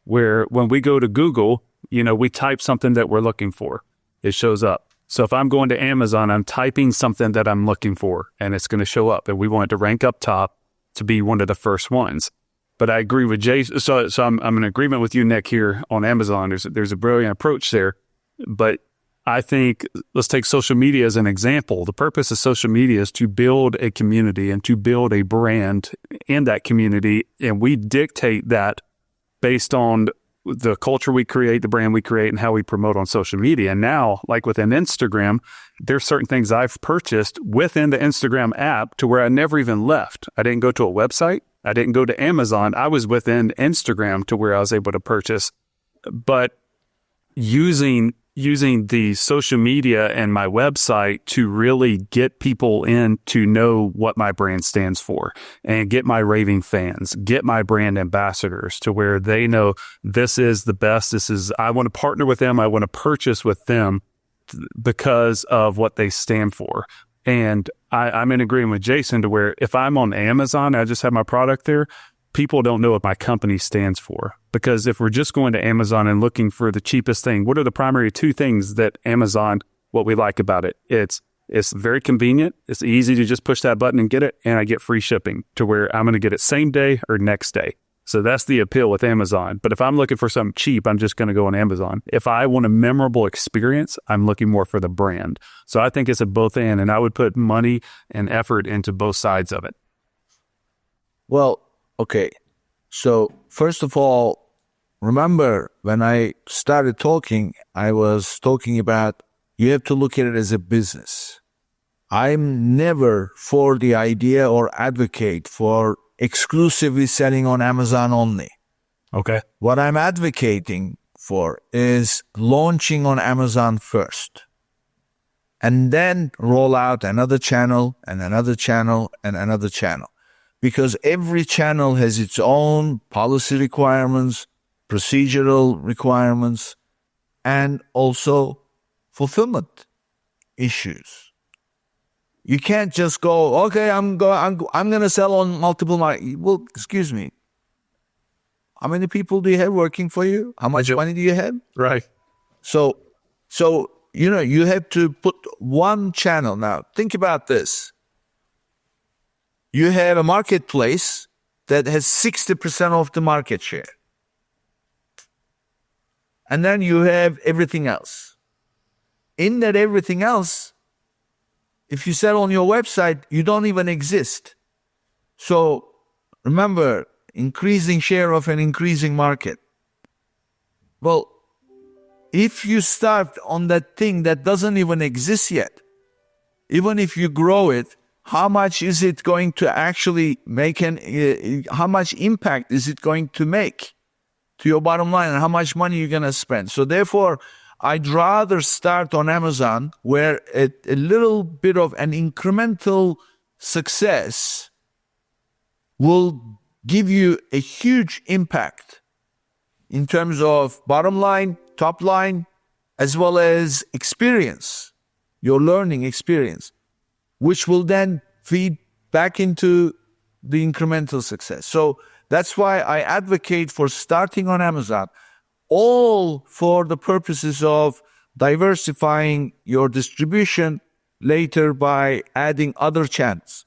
where when we go to Google, we type something that we're looking for. It shows up. So if I'm going to Amazon, I'm typing something that I'm looking for and it's going to show up. And we want it to rank up top to be one of the first ones. But I agree with Jason. So I'm in agreement with you, Nick, here on Amazon. There's a brilliant approach there. But I think let's take social media as an example. The purpose of social media is to build a community and to build a brand in that community. And we dictate that based on the culture we create, the brand we create, and how we promote on social media. And now, like within Instagram, there's certain things I've purchased within the Instagram app to where I never even left. I didn't go to a website. I didn't go to Amazon. I was within Instagram to where I was able to purchase. But using the social media and my website to really get people in to know what my brand stands for and get my raving fans, get my brand ambassadors to where they know this is the best. I want to partner with them. I want to purchase with them because of what they stand for. And I'm in agreement with Jason to where if I'm on Amazon, I just have my product there, people don't know what my company stands for. Because if we're just going to Amazon and looking for the cheapest thing, what are the primary two things that Amazon, what we like about it? It's very convenient. It's easy to just push that button and get it. And I get free shipping to where I'm going to get it same day or next day. So that's the appeal with Amazon. But if I'm looking for something cheap, I'm just going to go on Amazon. If I want a memorable experience, I'm looking more for the brand. So I think it's a both and I would put money and effort into both sides of it. Well, okay. So first of all, remember when I started talking, I was talking about you have to look at it as a business. I'm never for the idea or advocate for exclusively selling on Amazon only. Okay. What I'm advocating for is launching on Amazon first and then roll out another channel and another channel and another channel. Because every channel has its own policy requirements, procedural requirements, and also fulfillment issues. You can't just go, okay, I'm going to sell on multiple markets. Well, excuse me. How many people do you have working for you? How much money do you have? Right. So you have to put one channel. Now, think about this. You have a marketplace that has 60% of the market share. And then you have everything else. In that everything else, if you sell on your website, you don't even exist. So remember, increasing share of an increasing market. Well, if you start on that thing that doesn't even exist yet, even if you grow it, how much is it going to actually make how much impact is it going to make to your bottom line and how much money you're going to spend? So therefore, I'd rather start on Amazon where a little bit of an incremental success will give you a huge impact in terms of bottom line, top line, as well as experience, your learning experience, which will then feed back into the incremental success. So that's why I advocate for starting on Amazon, all for the purposes of diversifying your distribution later by adding other channels.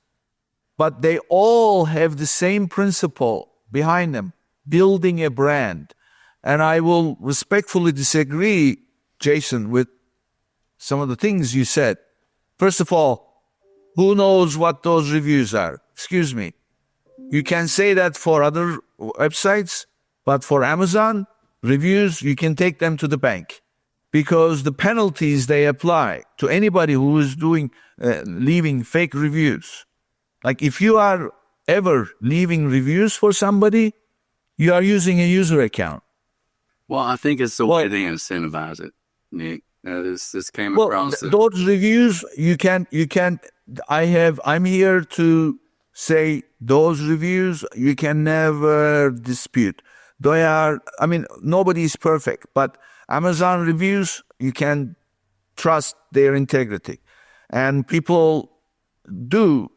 But they all have the same principle behind them, building a brand. And I will respectfully disagree, Jason, with some of the things you said. First of all, who knows what those reviews are? Excuse me. You can say that for other websites, but for Amazon, reviews, you can take them to the bank. Because the penalties they apply to anybody who is leaving fake reviews. Like if you are ever leaving reviews for somebody, you are using a user account. Well, I think it's the way they incentivize it, Nick. This came across. Those reviews, I'm here to say those reviews you can never dispute. Nobody is perfect, but Amazon reviews, you can trust their integrity. And people do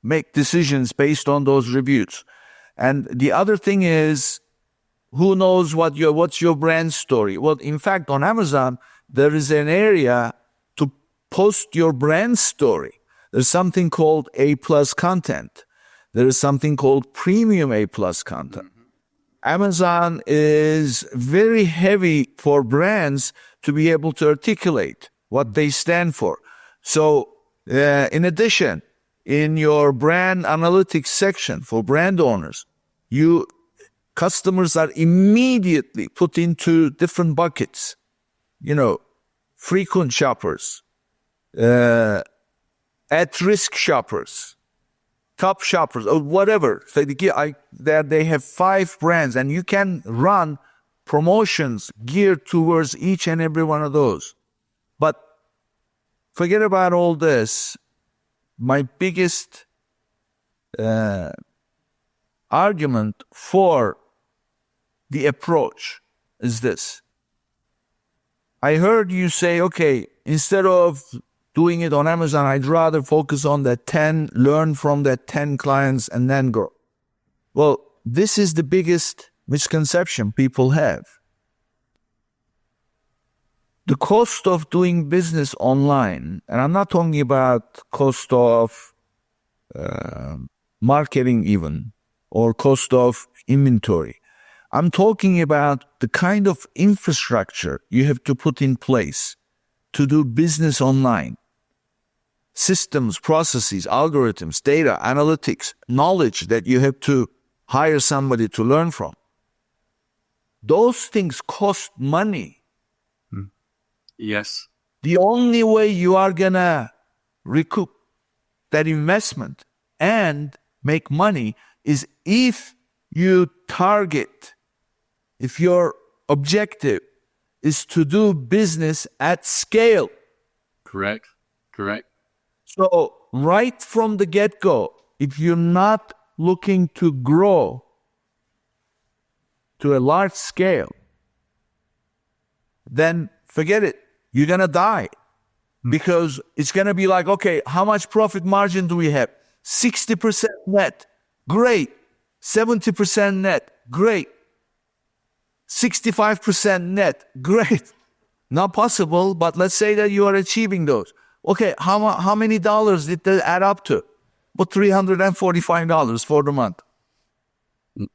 make decisions based on those reviews. And the other thing is, who knows what's your brand story? Well, in fact, on Amazon, there is an area to post your brand story. There's something called A+ content. There is something called premium A+ content. Amazon is very heavy for brands to be able to articulate what they stand for. So, in addition, in your brand analytics section for brand owners, customers are immediately put into different buckets. Frequent shoppers, at-risk shoppers, top shoppers, or whatever. So they have 5 brands, and you can run promotions geared towards each and every one of those. But forget about all this. My biggest argument for the approach is this. I heard you say, okay, instead of doing it on Amazon, I'd rather focus on that 10, learn from that 10 clients, and then grow. Well, this is the biggest misconception people have. The cost of doing business online, and I'm not talking about cost of marketing even, or cost of inventory. I'm talking about the kind of infrastructure you have to put in place to do business online. Systems, processes, algorithms, data, analytics, knowledge that you have to hire somebody to learn from. Those things cost money. Yes. The only way you are going to recoup that investment and make money is if you target, if your objective is to do business at scale. Correct. So right from the get-go, if you're not looking to grow to a large scale, then forget it. You're going to die. Because it's going to be like, okay, how much profit margin do we have? 60% net. Great. 70% net. Great. 65% net. Great. Not possible, but let's say that you are achieving those. Okay, how many dollars did that add up to? Well, $345 for the month.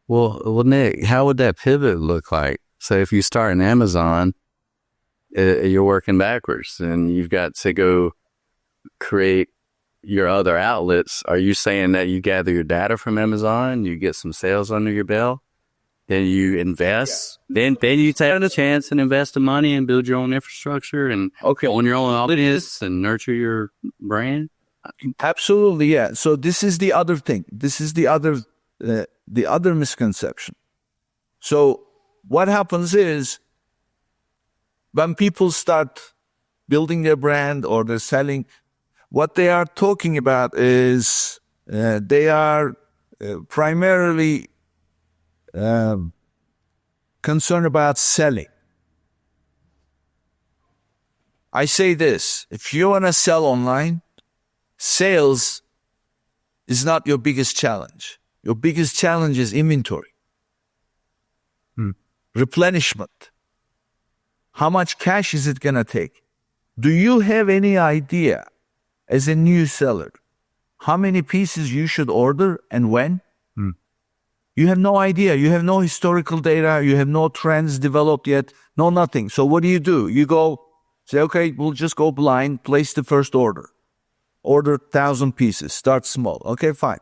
Well, Nick, how would that pivot look like? So if you start in Amazon, you're working backwards and you've got to go create your other outlets. Are you saying that you gather your data from Amazon, you get some sales under your belt, then you invest, then you take a chance and invest the money and build your own infrastructure and own your own audience and nurture your brand? Absolutely, yeah. So this is the other thing. This is the other misconception. So what happens is, when people start building their brand or they're selling, what they are talking about is they are primarily concerned about selling. I say this, if you want to sell online, sales is not your biggest challenge. Your biggest challenge is inventory, replenishment. How much cash is it going to take? Do you have any idea, as a new seller, how many pieces you should order and when? You have no idea. You have no historical data. You have no trends developed yet. No nothing. So what do? You go, say, okay, we'll just go blind, place the first order. Order 1,000 pieces. Start small. Okay, fine.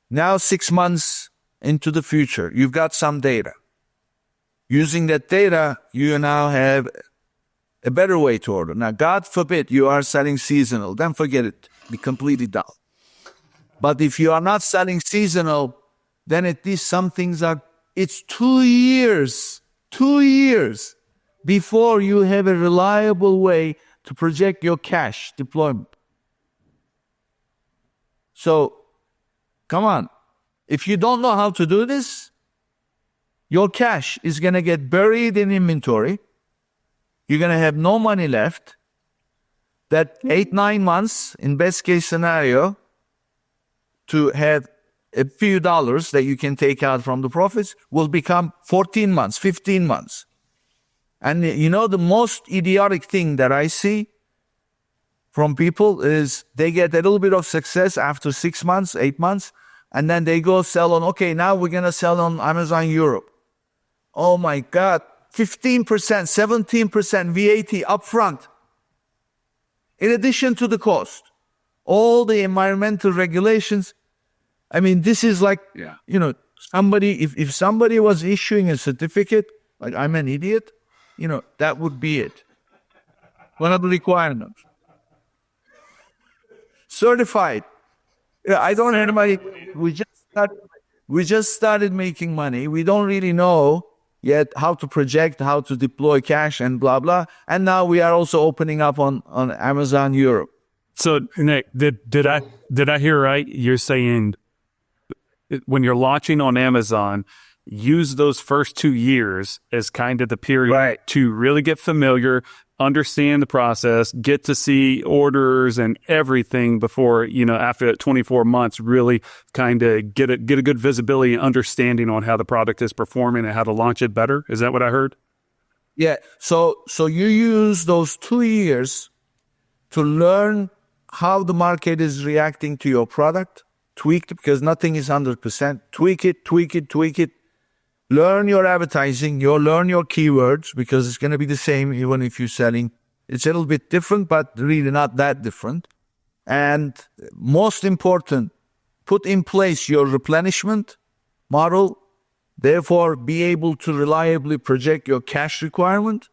Now 6 months into the future, you've got some data. Using that data, you now have a better way to order. Now, God forbid you are selling seasonal. Then forget it. Be completely down. But if you are not selling seasonal, then at least some things are, it's 2 years before you have a reliable way to project your cash deployment. So, come on. If you don't know how to do this, your cash is going to get buried in inventory. you're going to have no money left. That 8-9 months, in best case scenario, to have a few dollars that you can take out from the profits will become 14 months, 15 months. And you know, the most idiotic thing that I see from people is they get a little bit of success after 6 months, 8 months, and then they go sell on, okay, now we're going to sell on Amazon Europe. Oh my God, 15%, 17% VAT upfront. In addition to the cost, all the environmental regulations. I mean, this is like, you know, somebody, if somebody was issuing a certificate, like I'm an idiot, you know, that would be it. One of the requirements. Certified. Yeah, I don't have money. We just started making money. We don't really know yet how to project, how to deploy cash and blah, blah. And now we are also opening up on Amazon Europe. So Nick, did I hear right? You're saying when you're launching on Amazon, use those first 2 years as kind of the period to really get familiar, understand the process, get to see orders and everything before, you know, after that 24 months, really kind of get a good visibility and understanding on how the product is performing and how to launch it better. Is that what I heard? Yeah. So you use those 2 years to learn how the market is reacting to your product, tweak it, because nothing is 100%. Tweak it. Learn your advertising, learn your keywords, because it's going to be the same even if you're selling. It's a little bit different, but really not that different. And most important, put in place your replenishment model. Therefore, be able to reliably project your cash requirement.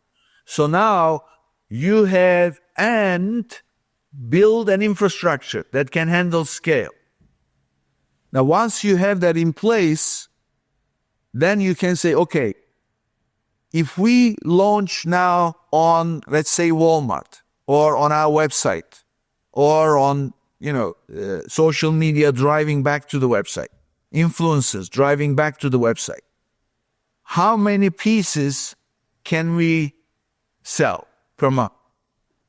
So now you have and build an infrastructure that can handle scale. Now, once you have that in place, then you can say, okay, if we launch now on, let's say, Walmart or on our website or on, social media driving back to the website, influencers driving back to the website, how many pieces can we sell per month?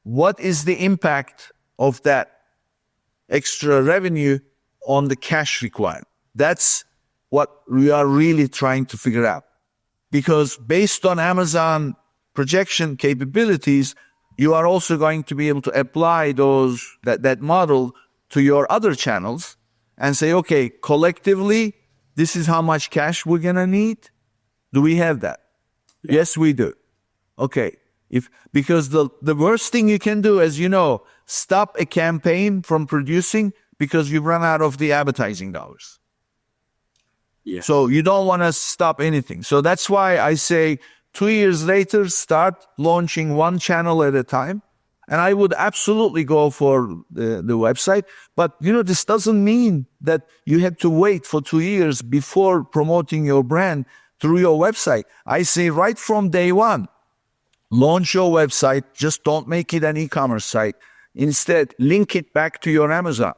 What is the impact of that extra revenue on the cash requirement? That's what we are really trying to figure out. Because based on Amazon projection capabilities, you are also going to be able to apply that model to your other channels and say, okay, collectively, this is how much cash we're going to need. Do we have that? Yeah. Yes, we do. Okay. Because the worst thing you can do, as you know, stop a campaign from producing because you've run out of the advertising dollars. Yeah. So you don't want to stop anything. So that's why I say 2 years later, start launching one channel at a time. And I would absolutely go for the website. But, this doesn't mean that you have to wait for 2 years before promoting your brand through your website. I say right from day one, launch your website. Just don't make it an e-commerce site. Instead, link it back to your Amazon.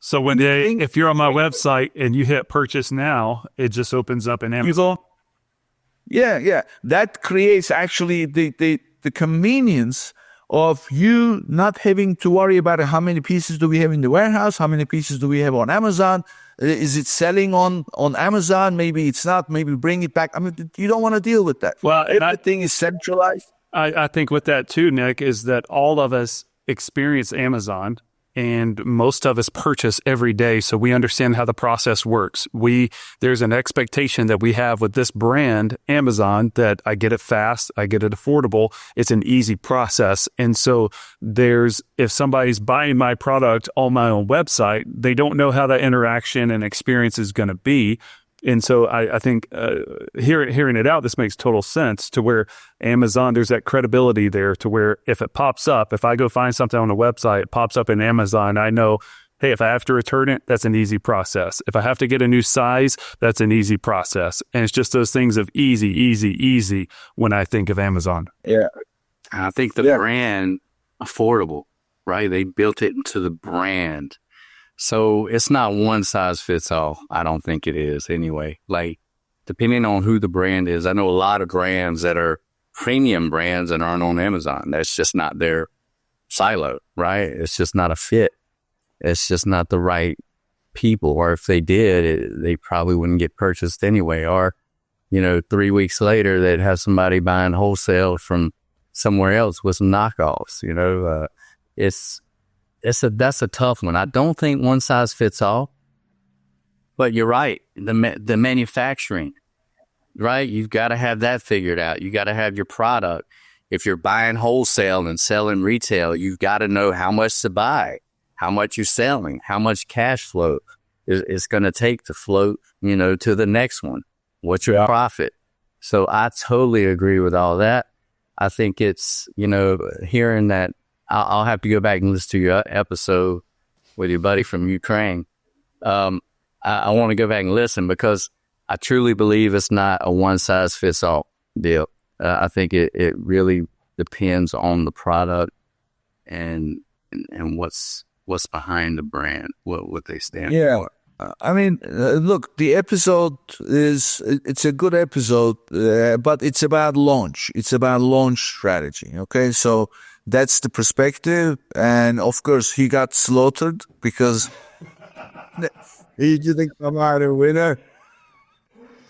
So if you're on my website and you hit purchase now, it just opens up an Amazon? Yeah. That creates actually the convenience of you not having to worry about how many pieces do we have in the warehouse, how many pieces do we have on Amazon, is it selling on Amazon, maybe it's not, maybe bring it back. I mean, you don't want to deal with that. Well, everything is centralized. I think with that too, Nick, is that all of us experience Amazon. And most of us purchase every day, so we understand how the process works. There's an expectation that we have with this brand, Amazon, that I get it fast, I get it affordable, it's an easy process. And so if somebody's buying my product on my own website, they don't know how that interaction and experience is going to be. And so I think hearing it out, this makes total sense to where Amazon, there's that credibility there to where if it pops up, if I go find something on the website, it pops up in Amazon, I know, hey, if I have to return it, that's an easy process. If I have to get a new size, that's an easy process. And it's just those things of easy when I think of Amazon. Yeah. I think the brand affordable, right? They built it into the brand. So it's not one size fits all. I don't think it is anyway. Like, depending on who the brand is, I know a lot of brands that are premium brands that aren't on Amazon. That's just not their silo, right? It's just not a fit. It's just not the right people. Or if they did, they probably wouldn't get purchased anyway. Or, 3 weeks later, they'd have somebody buying wholesale from somewhere else with some knockoffs. That's a tough one. I don't think one size fits all. But you're right. The manufacturing, right? You've got to have that figured out. You got to have your product. If you're buying wholesale and selling retail, you've got to know how much to buy, how much you're selling, how much cash flow it's going to take to float, to the next one. What's your profit? So I totally agree with all that. I think it's, hearing that, I'll have to go back and listen to your episode with your buddy from Ukraine. I want to go back and listen because I truly believe it's not a one-size-fits-all deal. I think it really depends on the product and what's behind the brand, what they stand for. I mean, look, the episode it's a good episode, but it's about launch. It's about launch strategy. Okay, so that's the perspective. And of course, he got slaughtered because he didn't come out a winner.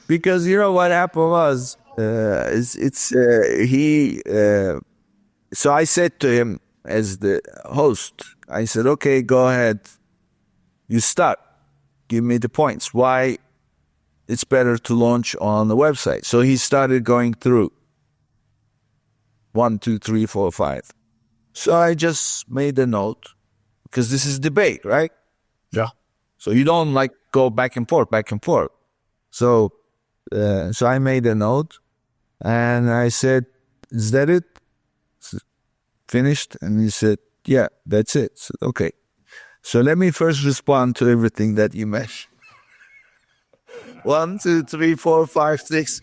Because what happened was, so I said to him as the host, I said, okay, go ahead, you start. Give me the points. Why it's better to launch on the website. So he started going through 1, 2, 3, 4, 5. So I just made a note because this is debate, right? Yeah. So you don't go back and forth. So I made a note and I said, is that it? Finished? And he said, yeah, that's it. So, okay. So let me first respond to everything that you mentioned. 1, 2, 3, 4, 5, 6.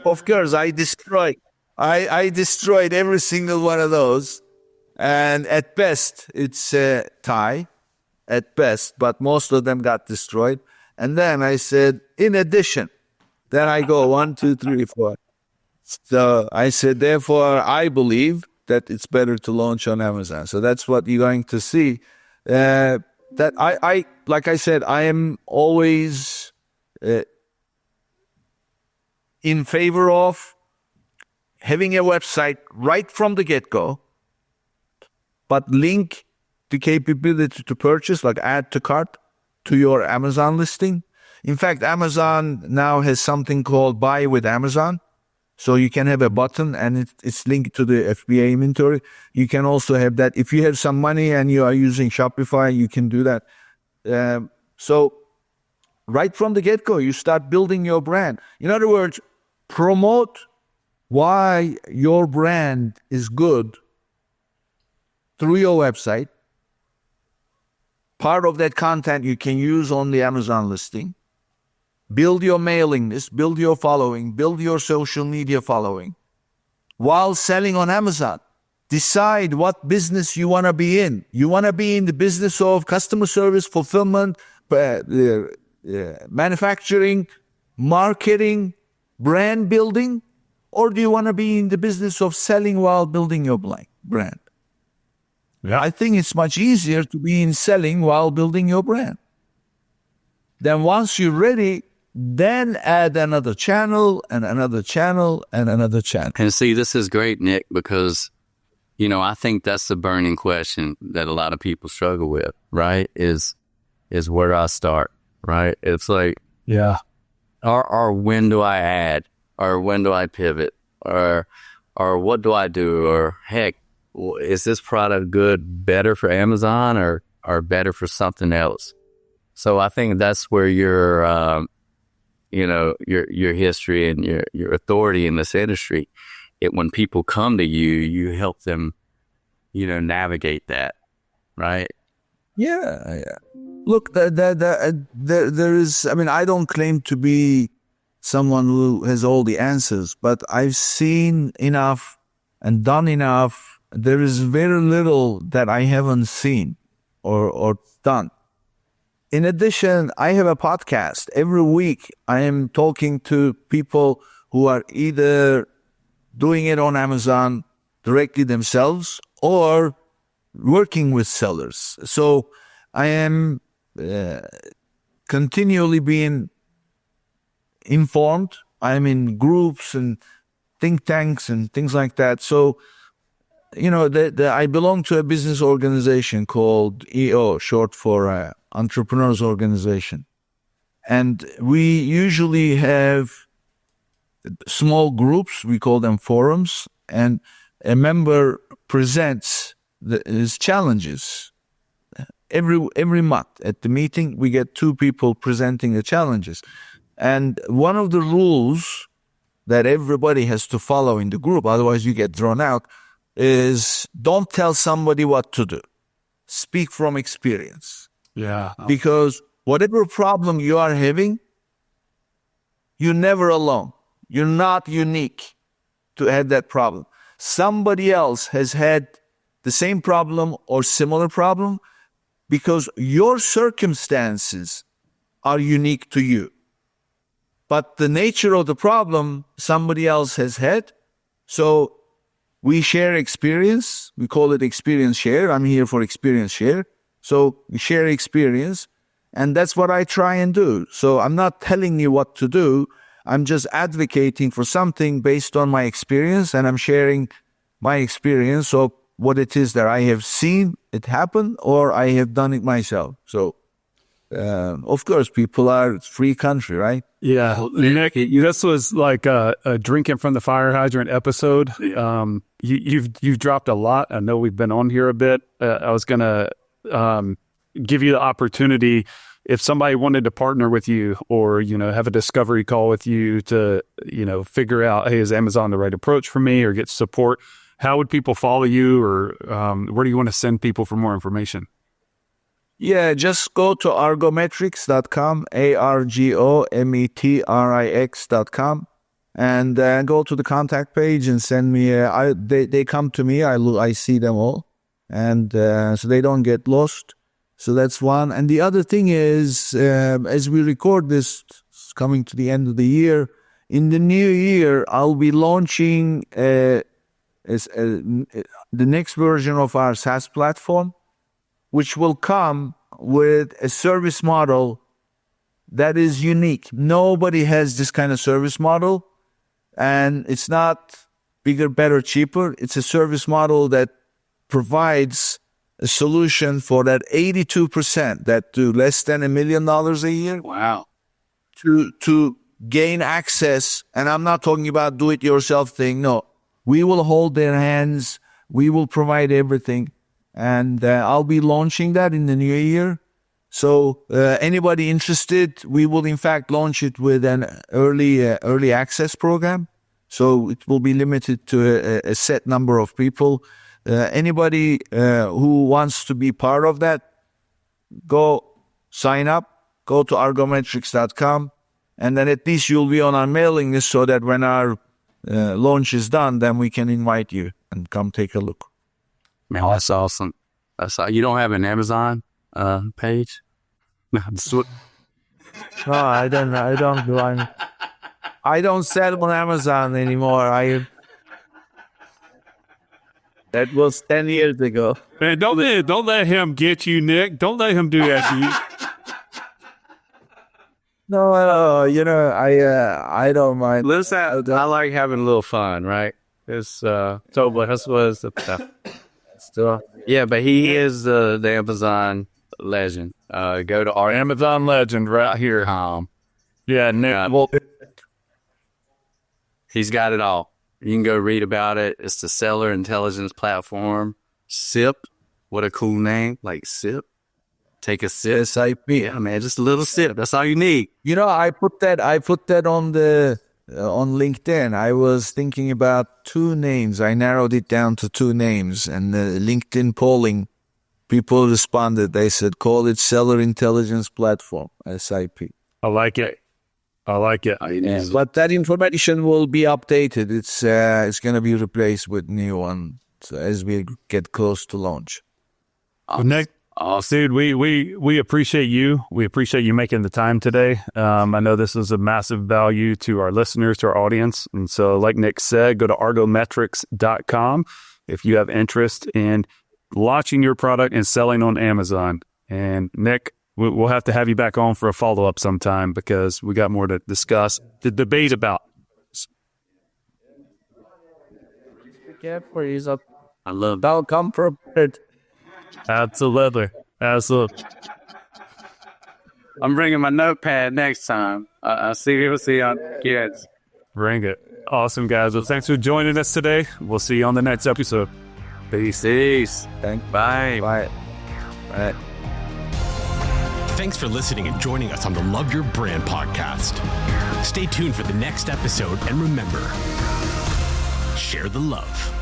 Of course, I destroyed every single one of those. And at best, it's a tie. At best, but most of them got destroyed. And then I said, in addition, then I go 1, 2, 3, 4. So I said, therefore, I believe that it's better to launch on Amazon. So that's what you're going to see. That I like I said, I am always in favor of having a website right from the get-go, but link the capability to purchase, like add to cart, to your Amazon listing. In fact, Amazon now has something called Buy with Amazon. So you can have a button and it's linked to the FBA inventory. You can also have that. If you have some money and you are using Shopify, you can do that. So right from the get-go, you start building your brand. In other words, promote why your brand is good through your website. Part of that content you can use on the Amazon listing. Build your mailing list, build your following, build your social media following while selling on Amazon. Decide what business you want to be in. You want to be in the business of customer service, fulfillment, manufacturing, marketing, brand building, or do you want to be in the business of selling while building your brand? Yeah. I think it's much easier to be in selling while building your brand. Then once you're ready, then add another channel and another channel and another channel. And see, this is great, Nick, because, I think that's the burning question that a lot of people struggle with, right? Is where do I start, right? It's like, yeah, or when do I add, or when do I pivot, or what do I do, or heck, is this product better for Amazon or better for something else? So I think that's where your history and your authority in this industry, when people come to you, you help them, navigate that, right? Yeah. Look, there is, I don't claim to be someone who has all the answers, but I've seen enough and done enough. There is very little that I haven't seen or done. In addition, I have a podcast. Every week, I am talking to people who are either doing it on Amazon directly themselves or working with sellers. So I am continually being informed. I'm in groups and think tanks and things like that. So, I belong to a business organization called EO, short for Entrepreneurs Organization. And we usually have small groups, we call them forums, and a member presents his challenges. Every month at the meeting, we get 2 people presenting the challenges. And one of the rules that everybody has to follow in the group, otherwise you get thrown out, is don't tell somebody what to do. Speak from experience. Yeah. Because whatever problem you are having, you're never alone. You're not unique to have that problem. Somebody else has had the same problem or similar problem because your circumstances are unique to you. But the nature of the problem somebody else has had. So we share experience. We call it experience share. I'm here for experience share. So we share experience. And that's what I try and do. So I'm not telling you what to do. I'm just advocating for something based on my experience. And I'm sharing my experience of what it is that I have seen it happen or I have done it myself. So, of course, people are, it's free country, right? Yeah, Nick, this was like a drinking from the fire hydrant episode. You've dropped a lot. I know we've been on here a bit. I was gonna give you the opportunity if somebody wanted to partner with you or have a discovery call with you to figure out, hey, is Amazon the right approach for me, or get support. How would people follow you, or where do you want to send people for more information? Yeah, just go to argometrics.com, ARGOMETRIX.com, and go to the contact page and send me. They come to me. I see them all, and so they don't get lost. So that's one. And the other thing is, as we record this, coming to the end of the year, in the new year, I'll be launching the next version of our SaaS platform, which will come with a service model that is unique. Nobody has this kind of service model, and it's not bigger, better, cheaper. It's a service model that provides a solution for that 82% that do less than $1 million a year. Wow. To gain access, and I'm not talking about do-it-yourself thing. No, we will hold their hands. We will provide everything. And I'll be launching that in the new year. So anybody interested, we will in fact launch it with an early access program. So it will be limited to a set number of people. Anybody who wants to be part of that, go sign up, go to argometrics.com, and then at least you'll be on our mailing list so that when our launch is done, then we can invite you and come take a look. Man, that's awesome. You don't have an Amazon page? No, I don't sell on Amazon anymore. That was 10 years ago. Man, don't let him get you, Nick. Don't let him do that to you. No, I don't mind. Listen, I like having a little fun, right? It's so, but that's was still, yeah. But he is the Amazon legend. Go to our Amazon legend right here. Yeah, Nick. Well, he's got it all. You can go read about it. It's the seller intelligence platform. SIP. What a cool name. Like SIP. Take a sip. SIP. Yeah, man, just a little sip. That's all you need. I put that on LinkedIn. I was thinking about 2 names. I narrowed it down to 2 names, and the LinkedIn polling, people responded. They said, call it Seller Intelligence Platform, SIP. I like it. But that information will be updated. It's going to be replaced with new one as we get close to launch. Well, Nick, Dude, we appreciate you. We appreciate you making the time today. I know this is a massive value to our listeners, to our audience. And so like Nick said, go to argometrics.com if you have interest in launching your product and selling on Amazon. And Nick, we'll have to have you back on for a follow-up sometime because we got more to discuss, the debate about. I love that. Don't come prepared. Absolutely. I'm bringing my notepad next time. I'll see you on kids. Bring it. Awesome, guys. Well, thanks for joining us today. We'll see you on the next episode. Peace. Bye. Bye. Bye. Thanks for listening and joining us on the Love Your Brand podcast. Stay tuned for the next episode, and remember, share the love.